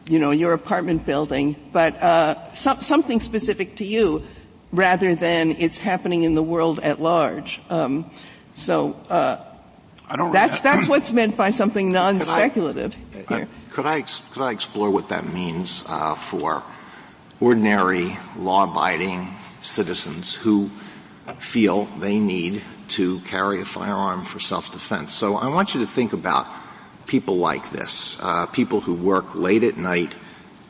S8: Your apartment building, but something specific to you rather than it's happening in the world at large. That's what's meant by something non-speculative here.
S10: Could I explore what that means for ordinary law-abiding citizens who feel they need to carry a firearm for self-defense? So I want you to think about people like this, people who work late at night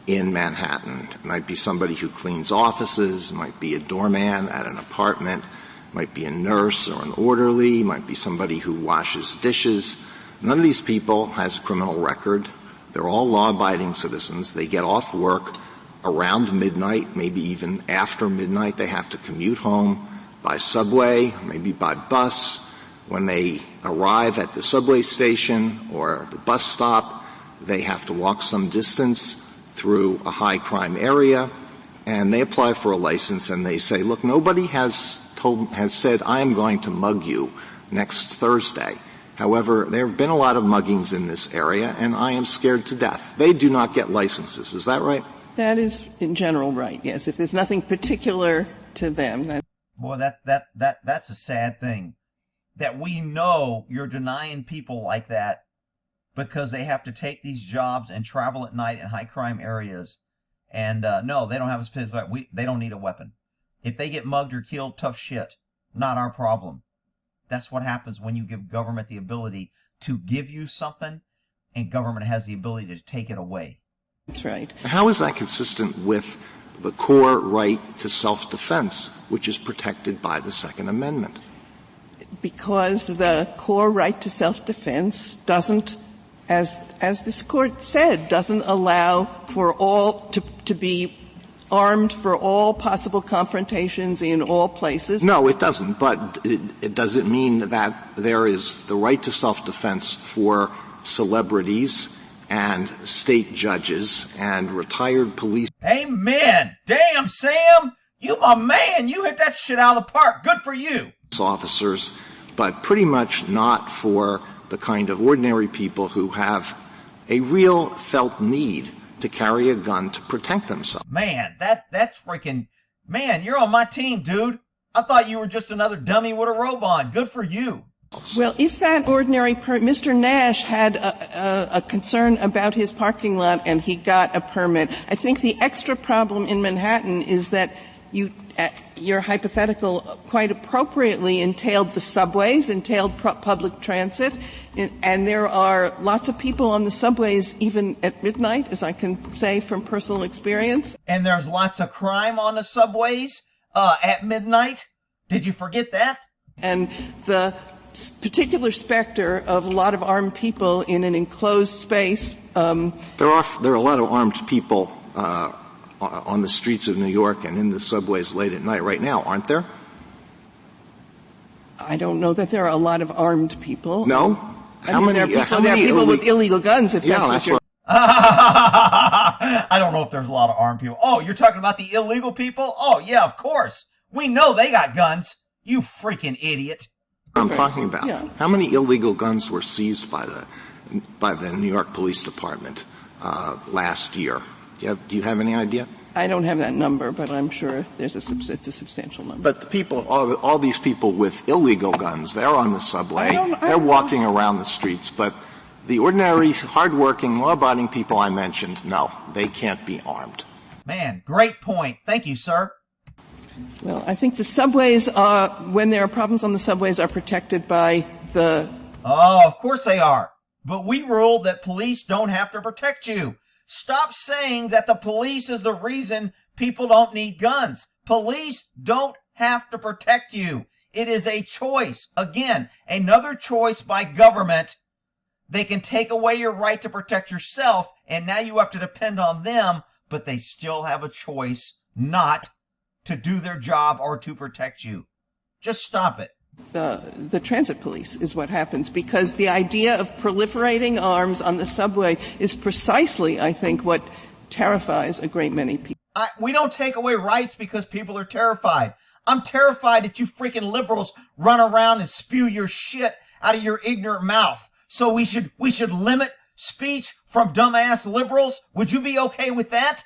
S10: in Manhattan. It might be somebody who cleans offices, it might be a doorman at an apartment, it might be a nurse or an orderly, it might be somebody who washes dishes. None of these people has a criminal record. They're all law-abiding citizens. They get off work around midnight, maybe even after midnight. They have to commute home by subway, maybe by bus. When they arrive at the subway station or the bus stop, they have to walk some distance through a high crime area, and they apply for a license and they say, look, nobody has said I am going to mug you next Thursday. However, there have been a lot of muggings in this area and I am scared to death. They do not get licenses. Is that right?
S8: That is in general right, yes. If there's nothing particular to them.
S1: Boy, that's a sad thing. That we know you're denying people like that because they have to take these jobs and travel at night in high crime areas. And no, they don't have a specific, they don't need a weapon. If they get mugged or killed, tough shit. Not our problem. That's what happens when you give government the ability to give you something and government has the ability to take it away.
S8: That's right.
S10: How is that consistent with the core right to self-defense, which is protected by the Second Amendment?
S8: Because the core right to self-defense doesn't, as this Court said, doesn't allow for all to be armed for all possible confrontations in all places.
S10: No, it doesn't. But it doesn't mean that there is the right to self-defense for celebrities and state judges and retired police.
S1: Amen. Damn, Sam. You my man. You hit that shit out of the park. Good for you.
S10: Officers, but pretty much not for the kind of ordinary people who have a real felt need to carry a gun to protect themselves.
S1: Man, that's freaking, man, you're on my team, dude. I thought you were just another dummy with a robe on. Good for you.
S8: Well, if that ordinary Mr. Nash had a concern about his parking lot and he got a permit, I think the extra problem in Manhattan is that your hypothetical quite appropriately entailed the subways, entailed public transit, and there are lots of people on the subways even at midnight, as I can say from personal experience.
S1: And there's lots of crime on the subways at midnight. Did you forget that?
S8: And the particular specter of a lot of armed people in an enclosed space.
S10: There are a lot of armed people on the streets of New York and in the subways late at night right now, aren't there?
S8: I don't know that there are a lot of armed people.
S10: No?
S8: There are people with illegal guns, if that's what you're...
S1: I don't know if there's a lot of armed people. Oh, you're talking about the illegal people? Oh, yeah, of course. We know they got guns. You freaking idiot.
S10: I'm talking about.
S8: Yeah.
S10: How many illegal guns were seized by the New York Police Department last year? Do you have any idea?
S8: I don't have that number, but I'm sure it's a substantial number.
S10: But the people, all these people with illegal guns, they're on the subway, they're walking around the streets, but the ordinary, hardworking, law-abiding people I mentioned, no, they can't be armed.
S1: Man, great point. Thank you, sir.
S8: Well, I think the subways when there are problems on the subways, are protected by the...
S1: Oh, of course they are. But we ruled that police don't have to protect you. Stop saying that the police is the reason people don't need guns. Police don't have to protect you. It is a choice. Again, another choice by government. They can take away your right to protect yourself, and now you have to depend on them, but they still have a choice not to do their job or to protect you. Just stop it.
S8: The transit police is what happens, because the idea of proliferating arms on the subway is precisely, I think, what terrifies a great many people.
S1: We don't take away rights because people are terrified. I'm terrified that you freaking liberals run around and spew your shit out of your ignorant mouth. So we should limit speech from dumbass liberals? Would you be okay with that?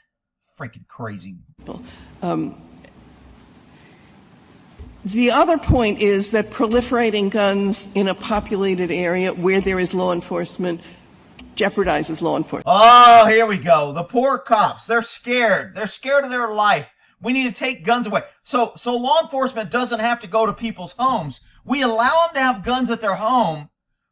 S1: Freaking crazy.
S8: The other point is that proliferating guns in a populated area where there is law enforcement jeopardizes law enforcement.
S1: Oh, here we go. The poor cops, they're scared. They're scared of their life. We need to take guns away. So law enforcement doesn't have to go to people's homes. We allow them to have guns at their home,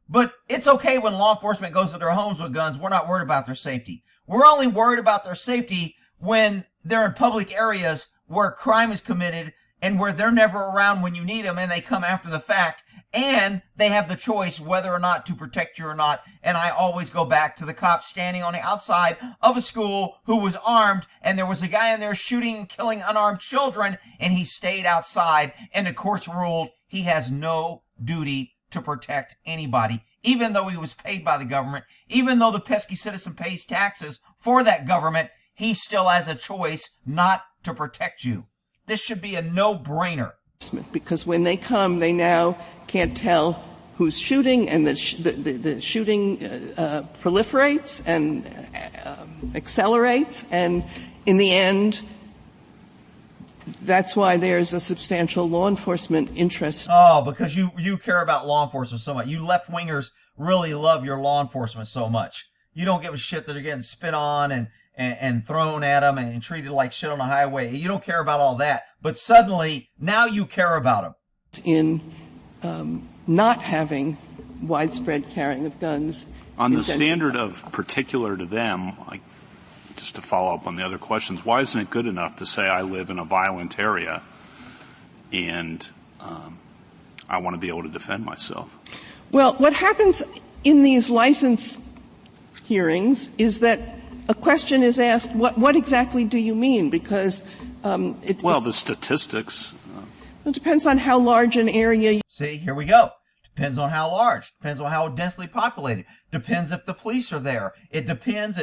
S1: but it's okay when law enforcement goes to their homes with guns. We're not worried about their safety. We're only worried about their safety when they're in public areas where crime is committed and where they're never around when you need them, and they come after the fact, and they have the choice whether or not to protect you or not. And I always go back to the cop standing on the outside of a school who was armed, and there was a guy in there shooting and killing unarmed children, and he stayed outside, and the courts ruled he has no duty to protect anybody, even though he was paid by the government, even though the pesky citizen pays taxes for that government, he still has a choice not to protect you. This should be a no-brainer.
S8: Because when they come, they now can't tell who's shooting, and the shooting proliferates and accelerates, and in the end, that's why there's a substantial law enforcement interest.
S1: Oh, because you care about law enforcement so much. You left-wingers really love your law enforcement so much. You don't give a shit that they're getting spit on and thrown at them and treated like shit on the highway. You don't care about all that. But suddenly, now you care about them.
S8: In not having widespread carrying of guns.
S6: On the standard of particular to them, just to follow up on the other questions, why isn't it good enough to say I live in a violent area and I want to be able to defend myself?
S8: Well, what happens in these license hearings is that a question is asked, what exactly do you mean? Because
S6: the statistics.
S8: It depends on how large an area.
S1: See, here we go. Depends on how large. Depends on how densely populated. Depends if the police are there. It depends,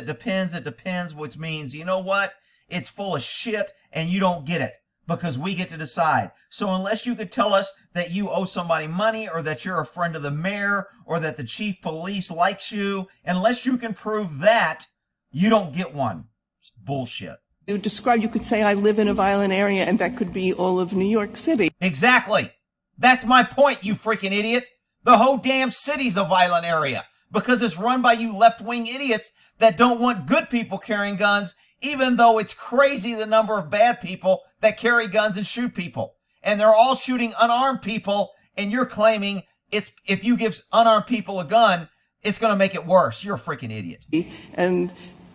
S1: which means, you know what? It's full of shit and you don't get it because we get to decide. So unless you could tell us that you owe somebody money or that you're a friend of the mayor or that the chief police likes you, unless you can prove that, you don't get one. It's bullshit.
S8: You could say I live in a violent area, and that could be all of New York City.
S1: Exactly. That's my point, you freaking idiot. The whole damn city's a violent area because it's run by you left-wing idiots that don't want good people carrying guns, even though it's crazy the number of bad people that carry guns and shoot people. And they're all shooting unarmed people, and you're claiming it's if you give unarmed people a gun, it's going to make it worse. You're a freaking idiot.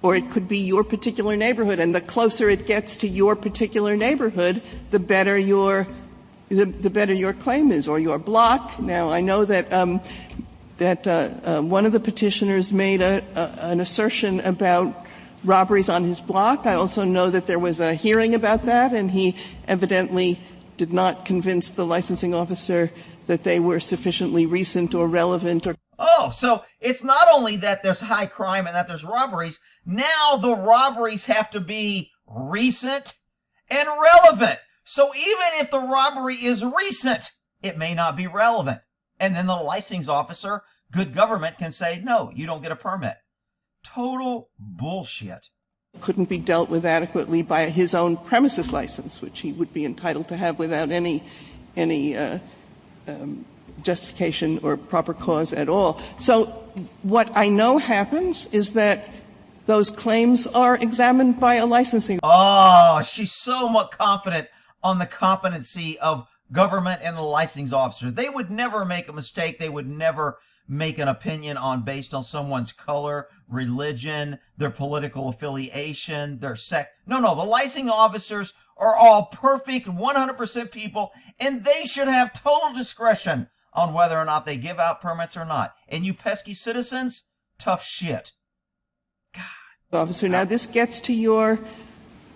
S8: Or it could be your particular neighborhood, and the closer it gets to your particular neighborhood, the better your claim is, or your block. Now, I know that one of the petitioners made an assertion about robberies on his block. I also know that there was a hearing about that, and he evidently did not convince the licensing officer that they were sufficiently recent or relevant.
S1: Oh, so it's not only that there's high crime and that there's robberies. Now the robberies have to be recent and relevant. So even if the robbery is recent, it may not be relevant. And then the licensing officer, good government, can say, no, you don't get a permit. Total bullshit.
S8: Couldn't be dealt with adequately by his own premises license, which he would be entitled to have without any justification or proper cause at all. So what I know happens is that those claims are examined by a licensing.
S1: Oh, she's so much confident on the competency of government and the licensing officer. They would never make a mistake. They would never make an opinion based on someone's color, religion, their political affiliation, their sex. No, the licensing officers are all perfect, 100% people, and they should have total discretion on whether or not they give out permits or not. And you pesky citizens, tough shit. God.
S8: Officer, now this gets to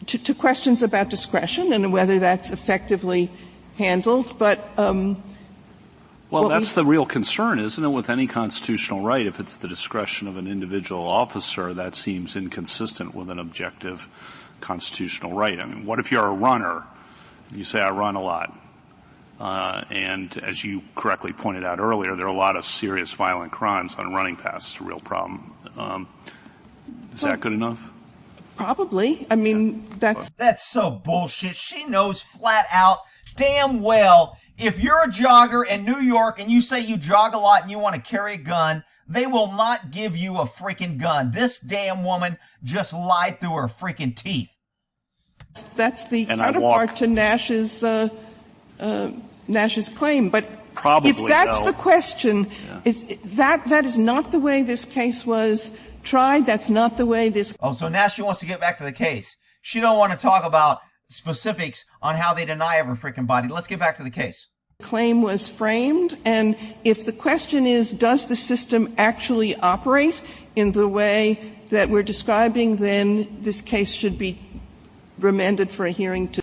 S8: to questions about discretion and whether that's effectively handled, but
S6: well, that's the real concern, isn't it, with any constitutional right? If it's the discretion of an individual officer, that seems inconsistent with an objective constitutional right. I mean, what if you're a runner? You say, I run a lot. And as you correctly pointed out earlier, there are a lot of serious violent crimes on running paths. It's a real problem. Is that good enough?
S8: Probably. I mean,
S1: That's so bullshit. She knows flat out damn well if you're a jogger in New York and you say you jog a lot and you want to carry a gun, they will not give you a freaking gun. This damn woman just lied through her freaking teeth.
S8: That's the counterpart to Nash's claim. But
S6: probably,
S8: if that's the question, that is not the way this case was tried. That's not the way this.
S1: Oh, so now she wants to get back to the case. She don't want to talk about specifics on how they deny every freaking body. Let's get back to the case.
S8: Claim was framed, and if the question is, does the system actually operate in the way that we're describing, then this case should be remanded for a hearing to.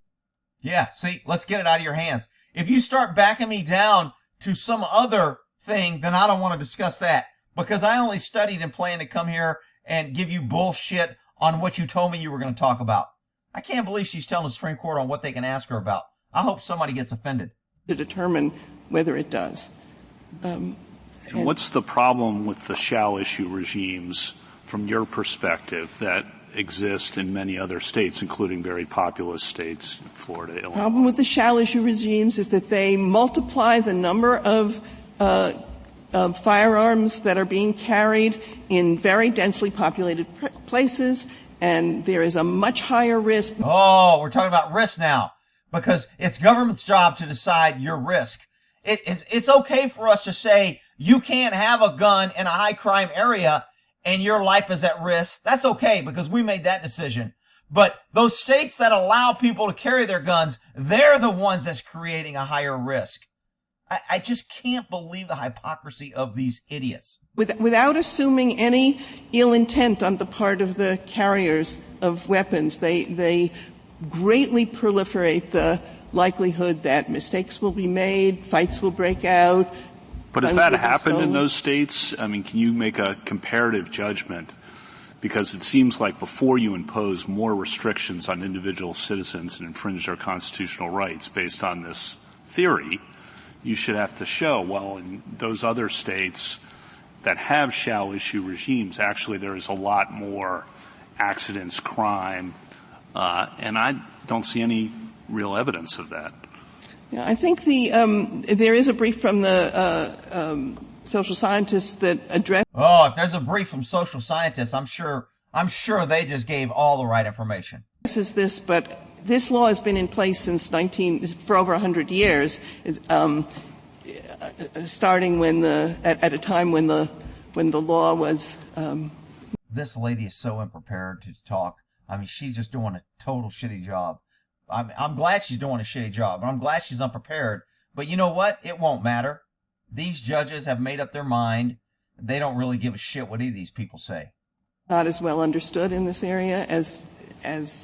S1: Yeah, see, let's get it out of your hands. If you start backing me down to some other thing, then I don't want to discuss that, because I only studied and planned to come here and give you bullshit on what you told me you were going to talk about. I can't believe she's telling the Supreme Court on what they can ask her about. I hope somebody gets offended.
S8: To determine whether it does.
S6: And what's the problem with the shall issue regimes from your perspective that exist in many other states, including very populous states, Florida, Illinois?
S8: The problem with the shall issue regimes is that they multiply the number of firearms that are being carried in very densely populated places, and there is a much higher risk.
S1: Oh, we're talking about risk now, because it's government's job to decide your risk. It's okay for us to say you can't have a gun in a high crime area and your life is at risk. That's okay, because we made that decision. But those states that allow people to carry their guns, they're the ones that's creating a higher risk. I just can't believe the hypocrisy of these idiots.
S8: Without assuming any ill intent on the part of the carriers of weapons, they greatly proliferate the likelihood that mistakes will be made, fights will break out.
S6: But has that happened in those states? I mean, can you make a comparative judgment? Because it seems like before you impose more restrictions on individual citizens and infringe their constitutional rights based on this theory, you should have to show, well, in those other states that have shall issue regimes, actually there is a lot more accidents, crime, and I don't see any real evidence of that.
S8: Yeah, I think there is a brief from the social scientists that address.
S1: Oh, if there's a brief from social scientists, I'm sure they just gave all the right information.
S8: Is this, but this law has been in place since for over 100 years, starting at a time when the law was.
S1: This lady is so unprepared to talk. I mean, she's just doing a total shitty job. I'm glad she's doing a shitty job, and I'm glad she's unprepared. But you know what? It won't matter. These judges have made up their mind. They don't really give a shit what any of these people say.
S8: Not as well understood in this area as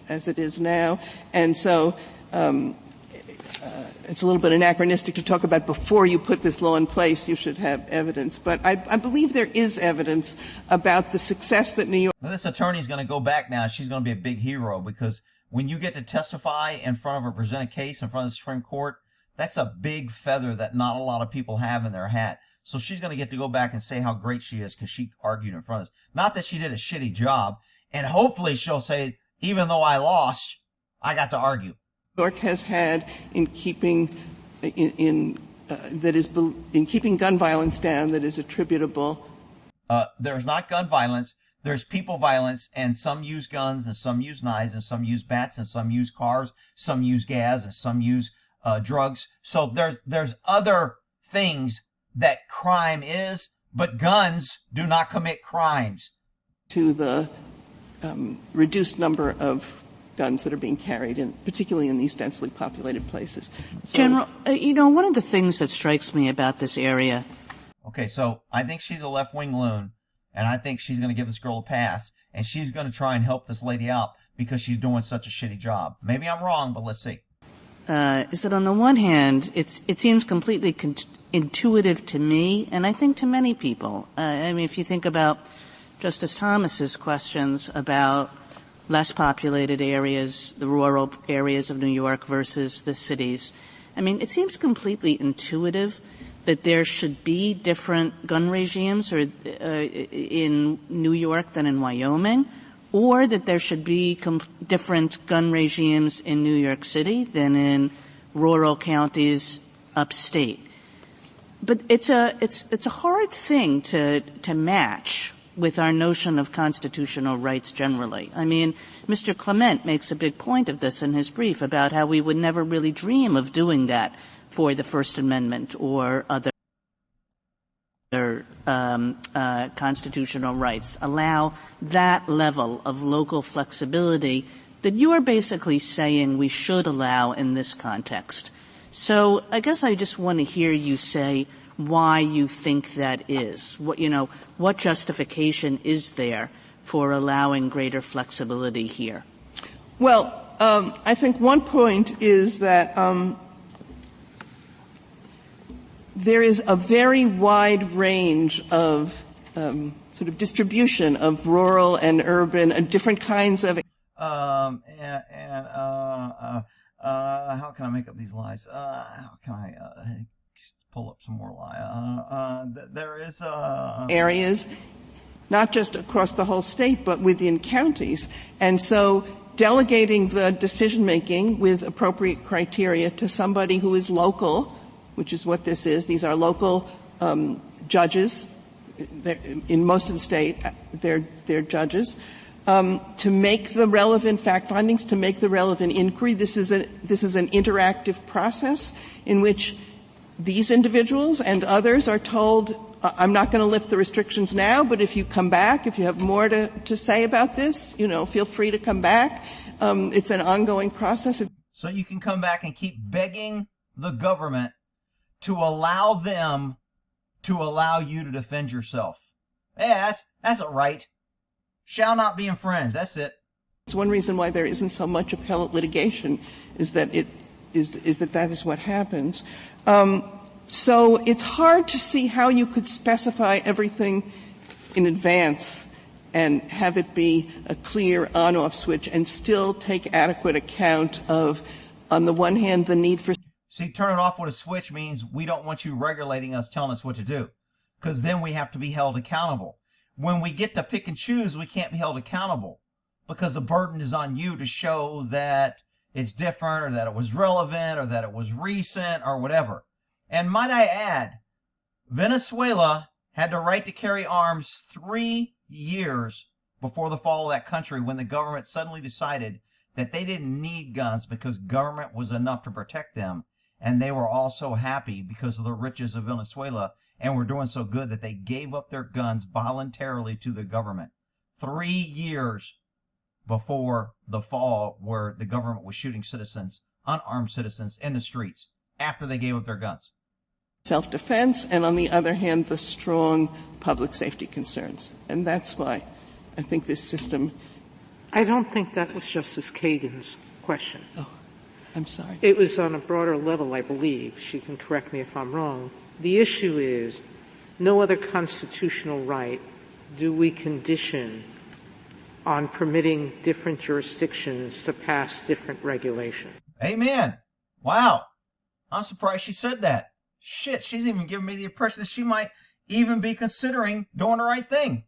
S8: it is now, and so it's a little bit anachronistic to talk about before you put this law in place, you should have evidence. But I believe there is evidence about the success that New York.
S1: Now, this attorney's going to go back now. She's going to be a big hero, because when you get to testify in front of or present a case in front of the Supreme Court, that's a big feather that not a lot of people have in their hat. So she's going to get to go back and say how great she is because she argued in front of us. Not that she did a shitty job. And hopefully she'll say, even though I lost, I got to argue.
S8: New York has had in keeping keeping gun violence down that is attributable.
S1: There's not gun violence. There's people violence, and some use guns, and some use knives, and some use bats, and some use cars, some use gas, and some use drugs. So there's other things that crime is, but guns do not commit crimes.
S8: To the reduced number of guns that are being carried, particularly in these densely populated places. So,
S2: General, one of the things that strikes me about this area.
S1: Okay, so I think she's a left-wing loon, and I think she's going to give this girl a pass, and she's going to try and help this lady out because she's doing such a shitty job. Maybe I'm wrong, but let's see.
S2: Is that on the one hand, it seems completely intuitive to me, and I think to many people. I mean, if you think about Justice Thomas's questions about less populated areas, the rural areas of New York versus the cities, I mean, it seems completely intuitive that there should be different gun regimes in New York than in Wyoming, or that there should be different gun regimes in New York City than in rural counties upstate. But it's a hard thing to match with our notion of constitutional rights generally. I mean, Mr. Clement makes a big point of this in his brief about how we would never really dream of doing that for the First Amendment or other constitutional rights. Allow that level of local flexibility that you are basically saying we should allow in this context. So I guess I just want to hear you say why you think that is. What justification is there for allowing greater flexibility here?
S8: Well, I think one point is that there is a very wide range of sort of distribution of rural and urban and different kinds of.
S1: How can I make up these lies? How can I pull up some more lie? There is
S8: areas, not just across the whole state, but within counties, and so delegating the decision making with appropriate criteria to somebody who is local, which is what this is. These are local judges. In most of the state, they're judges. To make the relevant fact findings, to make the relevant inquiry. This is an interactive process in which these individuals and others are told, I'm not going to lift the restrictions now, but if you come back, if you have more to say about this, feel free to come back. It's an ongoing process.
S1: So you can come back and keep begging the government to allow them to allow you to defend yourself. Yeah, that's a right. Shall not be infringed. That's it.
S8: It's one reason why there isn't so much appellate litigation is that that is what happens. So it's hard to see how you could specify everything in advance and have it be a clear on-off switch and still take adequate account of, on the one hand, the need for.
S1: See, turn it off with a switch means we don't want you regulating us, telling us what to do, because then we have to be held accountable. When we get to pick and choose, we can't be held accountable because the burden is on you to show that it's different, or that it was relevant, or that it was recent, or whatever. And might I add, Venezuela had the right to carry arms 3 years before the fall of that country, when the government suddenly decided that they didn't need guns because government was enough to protect them. And they were all so happy because of the riches of Venezuela and were doing so good that they gave up their guns voluntarily to the government. 3 years before the fall, where the government was shooting citizens, unarmed citizens, in the streets after they gave up their guns.
S8: Self-defense, and on the other hand, the strong public safety concerns. And that's why I think this system...
S11: I don't think that was Justice Kagan's question.
S8: Oh, I'm sorry.
S11: It was on a broader level, I believe. She can correct me if I'm wrong. The issue is, no other constitutional right do we condition on permitting different jurisdictions to pass different regulations.
S1: Amen. Wow. I'm surprised she said that. Shit, she's even giving me the impression that she might even be considering doing the right thing.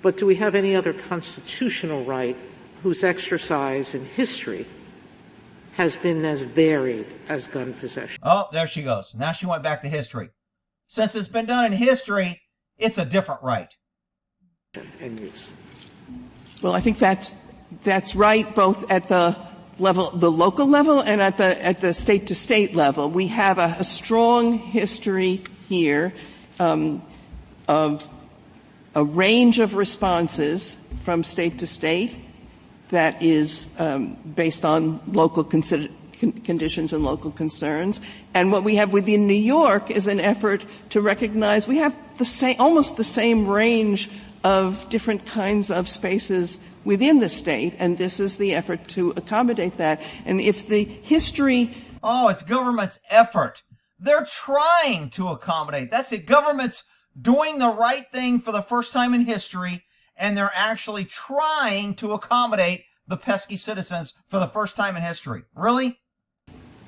S11: But do we have any other constitutional right whose exercise in history has been as varied as gun possession?
S1: Oh, there she goes. Now she went back to history. Since it's been done in history, it's a different right.
S11: And use.
S8: Well, I think that's right, both at the level, the local level, and at the state to state level. We have a strong history here of a range of responses from state to state that is based on local conditions and local concerns. And what we have within New York is an effort to recognize we have almost the same range of different kinds of spaces within the state, and this is the effort to accommodate that. And if the history...
S1: Oh, it's government's effort. They're trying to accommodate. That's it. Government's doing the right thing for the first time in history, and they're actually trying to accommodate the pesky citizens for the first time in history. Really?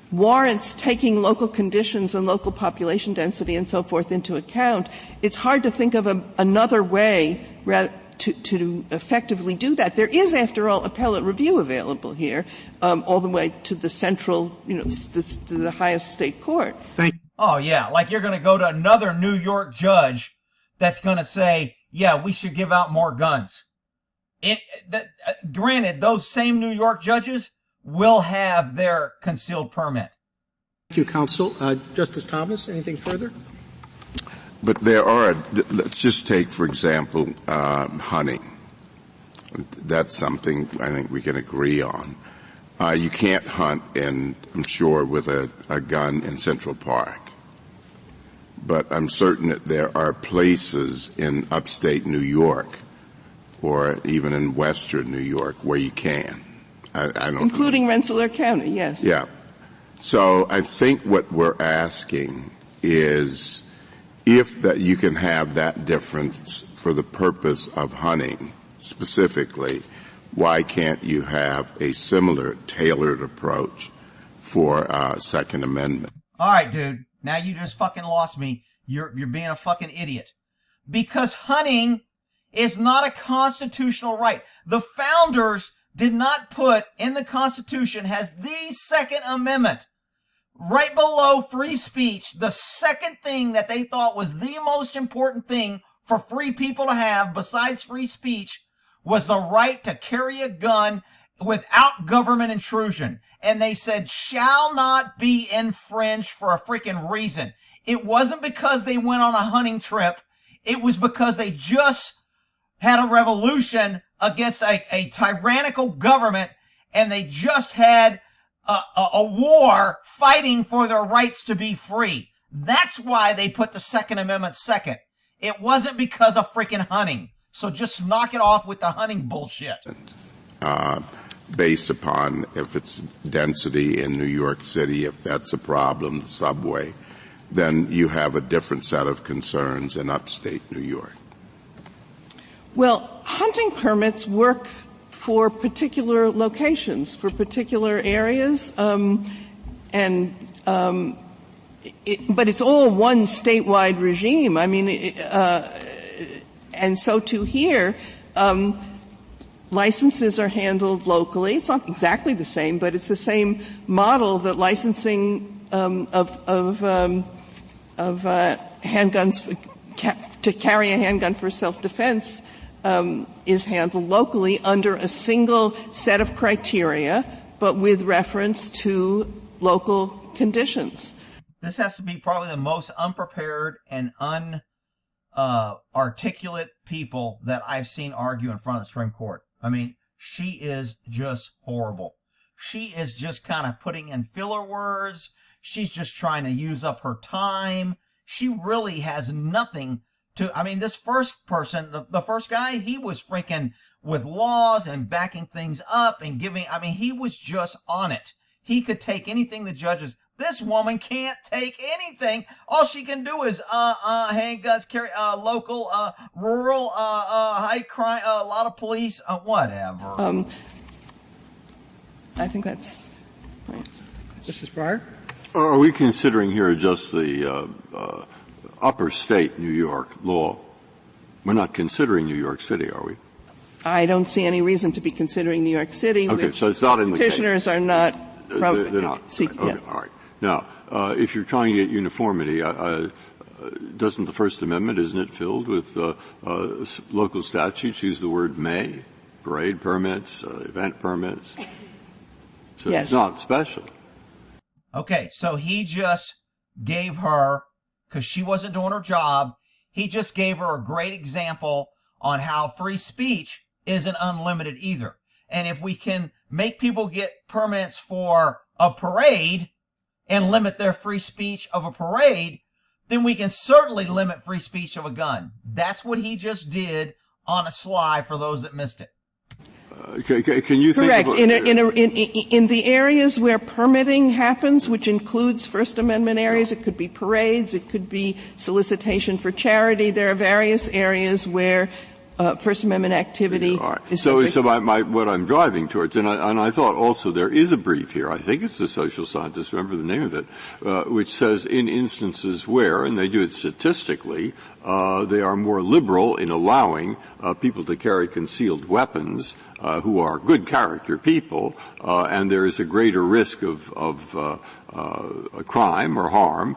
S8: Warrants taking local conditions and local population density and so forth into account. It's hard to think of another way to effectively do that. There is, after all, appellate review available here, all the way to the central, to the highest state court.
S1: Oh, yeah, like you're going to go to another New York judge that's going to say, yeah, we should give out more guns. Granted, those same New York judges will have their concealed permit.
S5: Thank you, counsel. Justice Thomas, anything further?
S9: But let's just take, for example, hunting. That's something I think we can agree on. You can't hunt I'm sure, with a gun in Central Park. But I'm certain that there are places in upstate New York or even in western New York where you can. I don't
S8: Including Rensselaer County, yes.
S9: Yeah. So I think what we're asking is if that you can have that difference for the purpose of hunting specifically, why can't you have a similar tailored approach for Second Amendment?
S1: All right, dude. Now you just fucking lost me. You're being a fucking idiot. Because hunting is not a constitutional right. The founders did not put in the Constitution has the Second Amendment. Right below free speech, the second thing that they thought was the most important thing for free people to have besides free speech was the right to carry a gun without government intrusion. And they said, shall not be infringed for a freaking reason. It wasn't because they went on a hunting trip. It was because they just had a revolution against a tyrannical government, and they just had a war fighting for their rights to be free. That's why they put the Second Amendment second. It wasn't because of freaking hunting. So just knock it off with the hunting bullshit.
S9: Based upon if it's density in New York City, if that's a problem, the subway, then you have a different set of concerns in upstate New York.
S8: Well, hunting permits work for particular locations, for particular areas, but it's all one statewide regime. I mean, and so to here, licenses are handled locally. It's not exactly the same, but it's the same model that licensing of handguns to carry a handgun for self-defense is handled locally under a single set of criteria, but with reference to local conditions.
S1: This has to be probably the most unprepared and articulate people that I've seen argue in front of the Supreme Court. I mean, she is just horrible. She is just kind of putting in filler words. She's just trying to use up her time. She really has nothing to, I mean, this first person, the first guy, he was freaking with laws and backing things up and giving, I mean, he was just on it. He could take anything the judges. This woman can't take anything. All she can do is handguns, carry local, rural, high crime, a lot of police, whatever.
S8: I think that's right.
S5: Justice Breyer?
S12: Are we considering here just the upper state New York law? We're not considering New York City, are we?
S8: I don't see any reason to be considering New York City.
S12: Okay, so it's not in the case.
S8: Petitioners are not.
S12: They're not. Okay,
S8: yeah.
S12: all right. Now, if you're trying to get uniformity, doesn't the First Amendment, isn't it filled with local statutes use the word may, parade permits, event permits? So
S8: yes.
S12: It's not special.
S1: Okay, so he just gave her, because she wasn't doing her job, he just gave her a great example on how free speech isn't unlimited either. And if we can make people get permits for a parade and limit their free speech of a parade, then we can certainly limit free speech of a gun. That's what he just did on a slide for those that missed it.
S12: Can you think
S8: correct
S12: about,
S8: in the areas where permitting happens, which includes First Amendment areas? It could be parades, it could be solicitation for charity. There are various areas where First Amendment activity is
S12: so what I'm driving towards, and I thought also there is a brief here, I think it's the social scientist, remember the name of it, which says in instances where, and they do it statistically, they are more liberal in allowing people to carry concealed weapons who are good character people, and there is a greater risk of a crime or harm,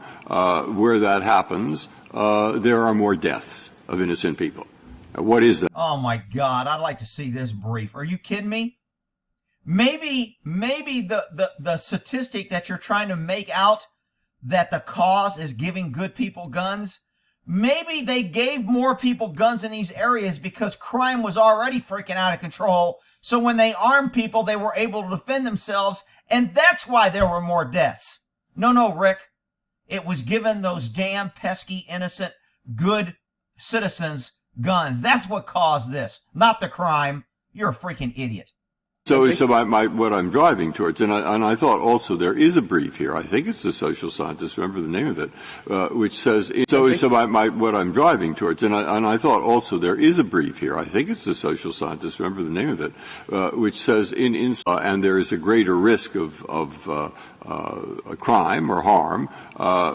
S12: where that happens, there are more deaths of innocent people. What is that?
S1: Oh my God, I'd like to see this brief. Are you kidding me? Maybe the statistic that you're trying to make out that the cause is giving good people guns, maybe they gave more people guns in these areas because crime was already freaking out of control. So when they armed people, they were able to defend themselves, and that's why there were more deaths. No, Rick. It was giving those damn pesky, innocent, good citizens guns. That's what caused this, not the crime. You're a freaking idiot.
S12: So what I'm driving towards, and I thought also there is a brief here, I think it's the social scientist, remember the name of it, which says, what I'm driving towards, and I thought also there is a brief here, I think it's the social scientist, remember the name of it, which says and there is a greater risk of a crime or harm,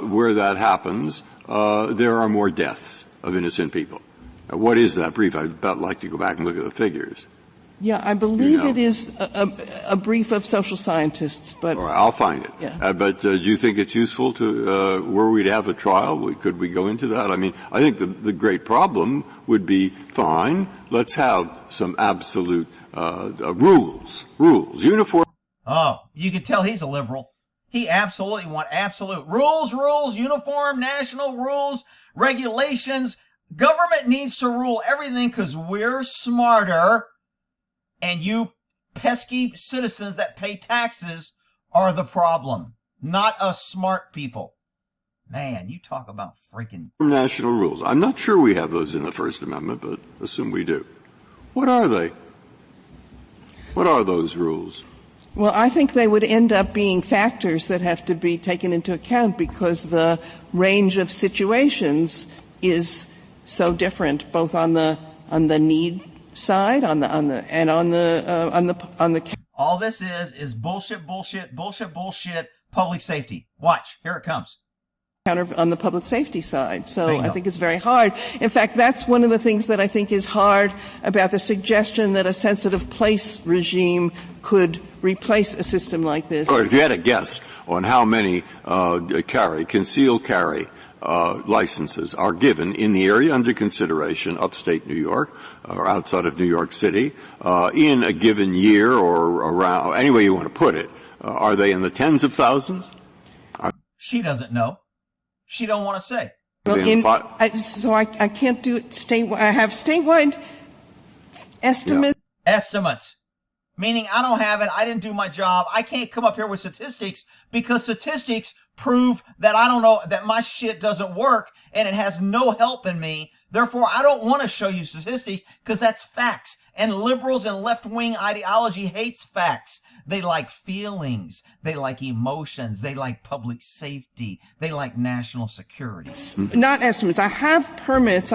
S12: where that happens, there are more deaths of innocent people. Now, what is that brief? I'd about like to go back and look at the figures.
S8: Yeah, I believe it is a brief of social scientists, but...
S12: All right, I'll find it.
S8: Yeah.
S12: But do you think it's useful to, were we to have a trial, could we go into that? I mean, I think the great problem would be, fine, let's have some absolute rules, uniform...
S1: Oh, you can tell he's a liberal. He absolutely wants absolute rules, uniform, national rules, regulations. Government needs to rule everything because we're smarter, and you pesky citizens that pay taxes are the problem, not us smart people. Man, you talk about freaking...
S12: national rules. I'm not sure we have those in the First Amendment, but assume we do. What are they? What are those rules?
S8: Well, I think they would end up being factors that have to be taken into account because the range of situations is so different, both on the need side, on the.
S1: All this is bullshit, public safety. Watch, here it comes.
S8: on the public safety side. So I think it's very hard. In fact, that's one of the things that I think is hard about the suggestion that a sensitive place regime could replace a system like this.
S12: Or if you had a guess on how many concealed carry licenses are given in the area under consideration, upstate New York or outside of New York City, in a given year or around, any way you want to put it, are they in the tens of thousands?
S1: She doesn't know. She don't want to say.
S8: Well, I can't do it statewide. I have statewide estimates.
S1: Yeah. Estimates. Meaning I don't have it. I didn't do my job. I can't come up here with statistics because statistics prove that I don't know, that my shit doesn't work and it has no help in me. Therefore, I don't want to show you statistics because that's facts. And liberals and left-wing ideology hates facts. They like feelings. They like emotions. They like public safety. They like national security.
S8: Not estimates. I have permits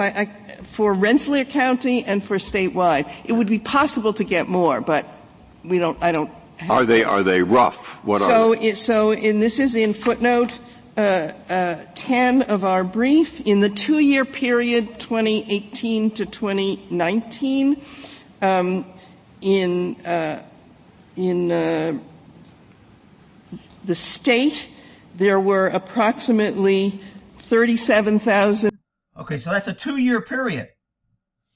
S8: for Rensselaer County and for statewide. It would be possible to get more, but I don't.
S12: Are they rough? What are they?
S8: This is in footnote 10 of our brief. In the 2-year period, 2018 to 2019, in the state, there were approximately 37,000.
S1: Okay, so that's a 2-year period.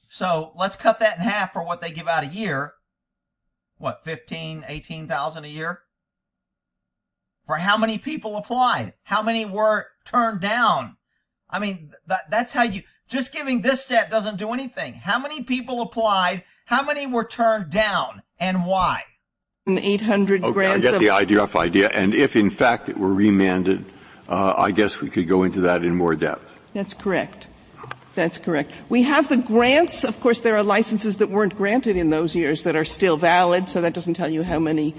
S1: So let's cut that in half for what they give out a year. What, 18,000 a year? For how many people applied? How many were turned down? I mean, that's how just giving this stat doesn't do anything. How many people applied? How many were turned down? And why?
S8: 800 grants.
S12: I get the rough idea. And if, in fact, it were remanded, I guess we could go into that in more depth.
S8: That's correct. That's correct. We have the grants. Of course, there are licenses that weren't granted in those years that are still valid, so that doesn't tell you how many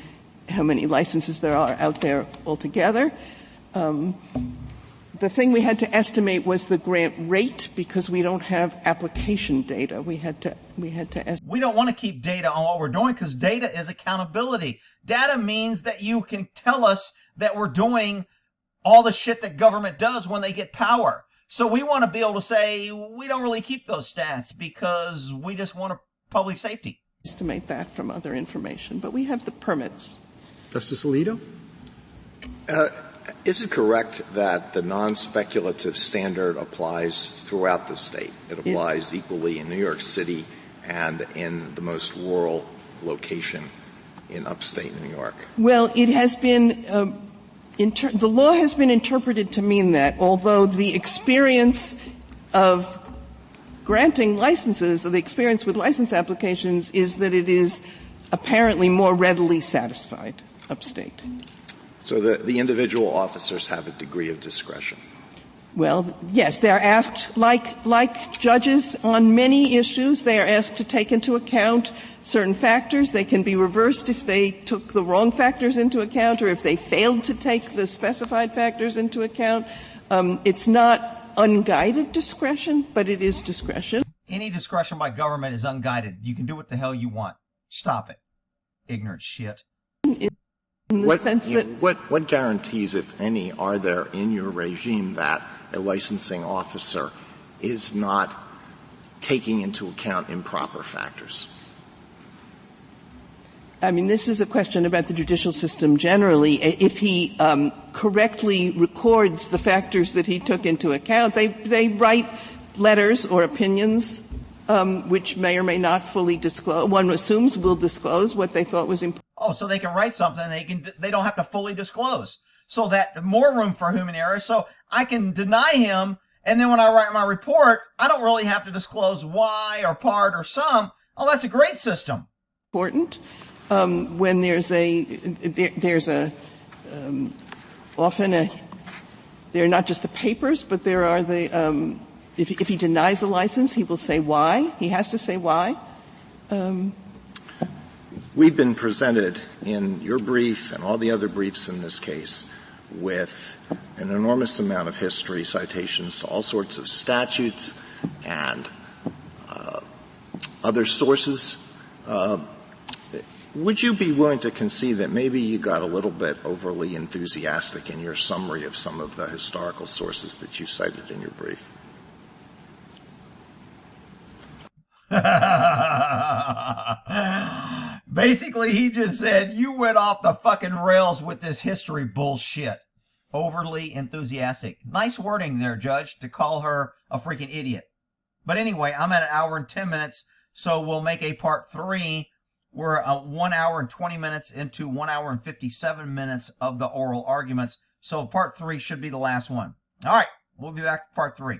S8: licenses there are out there altogether. The thing we had to estimate was the grant rate because we don't have application data. We had to estimate.
S1: We don't want to keep data on what we're doing because data is accountability. Data means that you can tell us that we're doing all the shit that government does when they get power. So we want to be able to say we don't really keep those stats because we just want public safety.
S8: Estimate that from other information, but we have the permits.
S5: Justice Alito?
S10: Is it correct that the non-speculative standard applies throughout the state? It applies equally in New York City and in the most rural location in upstate New York? Well,
S8: it has been the law has been interpreted to mean that, although the experience of granting licenses, or the experience with license applications, is that it is apparently more readily satisfied upstate.
S10: So the individual officers have a degree of discretion?
S8: Well, yes, they're asked, like judges on many issues, they are asked to take into account certain factors. They can be reversed if they took the wrong factors into account or if they failed to take the specified factors into account. It's not unguided discretion, but it is discretion.
S1: Any discretion by government is unguided. You can do what the hell you want. Stop it. Ignorant shit.
S10: What guarantees, if any, are there in your regime that a licensing officer is not taking into account improper factors?
S8: I mean, this is a question about the judicial system generally. If he correctly records the factors that he took into account, they write letters or opinions which may or may not fully disclose. One assumes will disclose what they thought was important.
S1: Oh, so they can write something they don't have to fully disclose. So that more room for human error. So I can deny him, and then when I write my report, I don't really have to disclose why or part or some. Oh, that's a great system.
S8: Important. When often they're not just the papers, but there are if he denies the license, he will say why. He has to say why.
S10: We've been presented in your brief and all the other briefs in this case with an enormous amount of history, citations to all sorts of statutes and other sources. would you be willing to concede that maybe you got a little bit overly enthusiastic in your summary of some of the historical sources that you cited in your brief?
S1: Basically, he just said, you went off the fucking rails with this history bullshit. Overly enthusiastic. Nice wording there, Judge, to call her a freaking idiot. But anyway, I'm at 1 hour and 10 minutes, so we'll make a part 3. We're 1 hour and 20 minutes into 1 hour and 57 minutes of the oral arguments. So part 3 should be the last one. All right, we'll be back for part 3.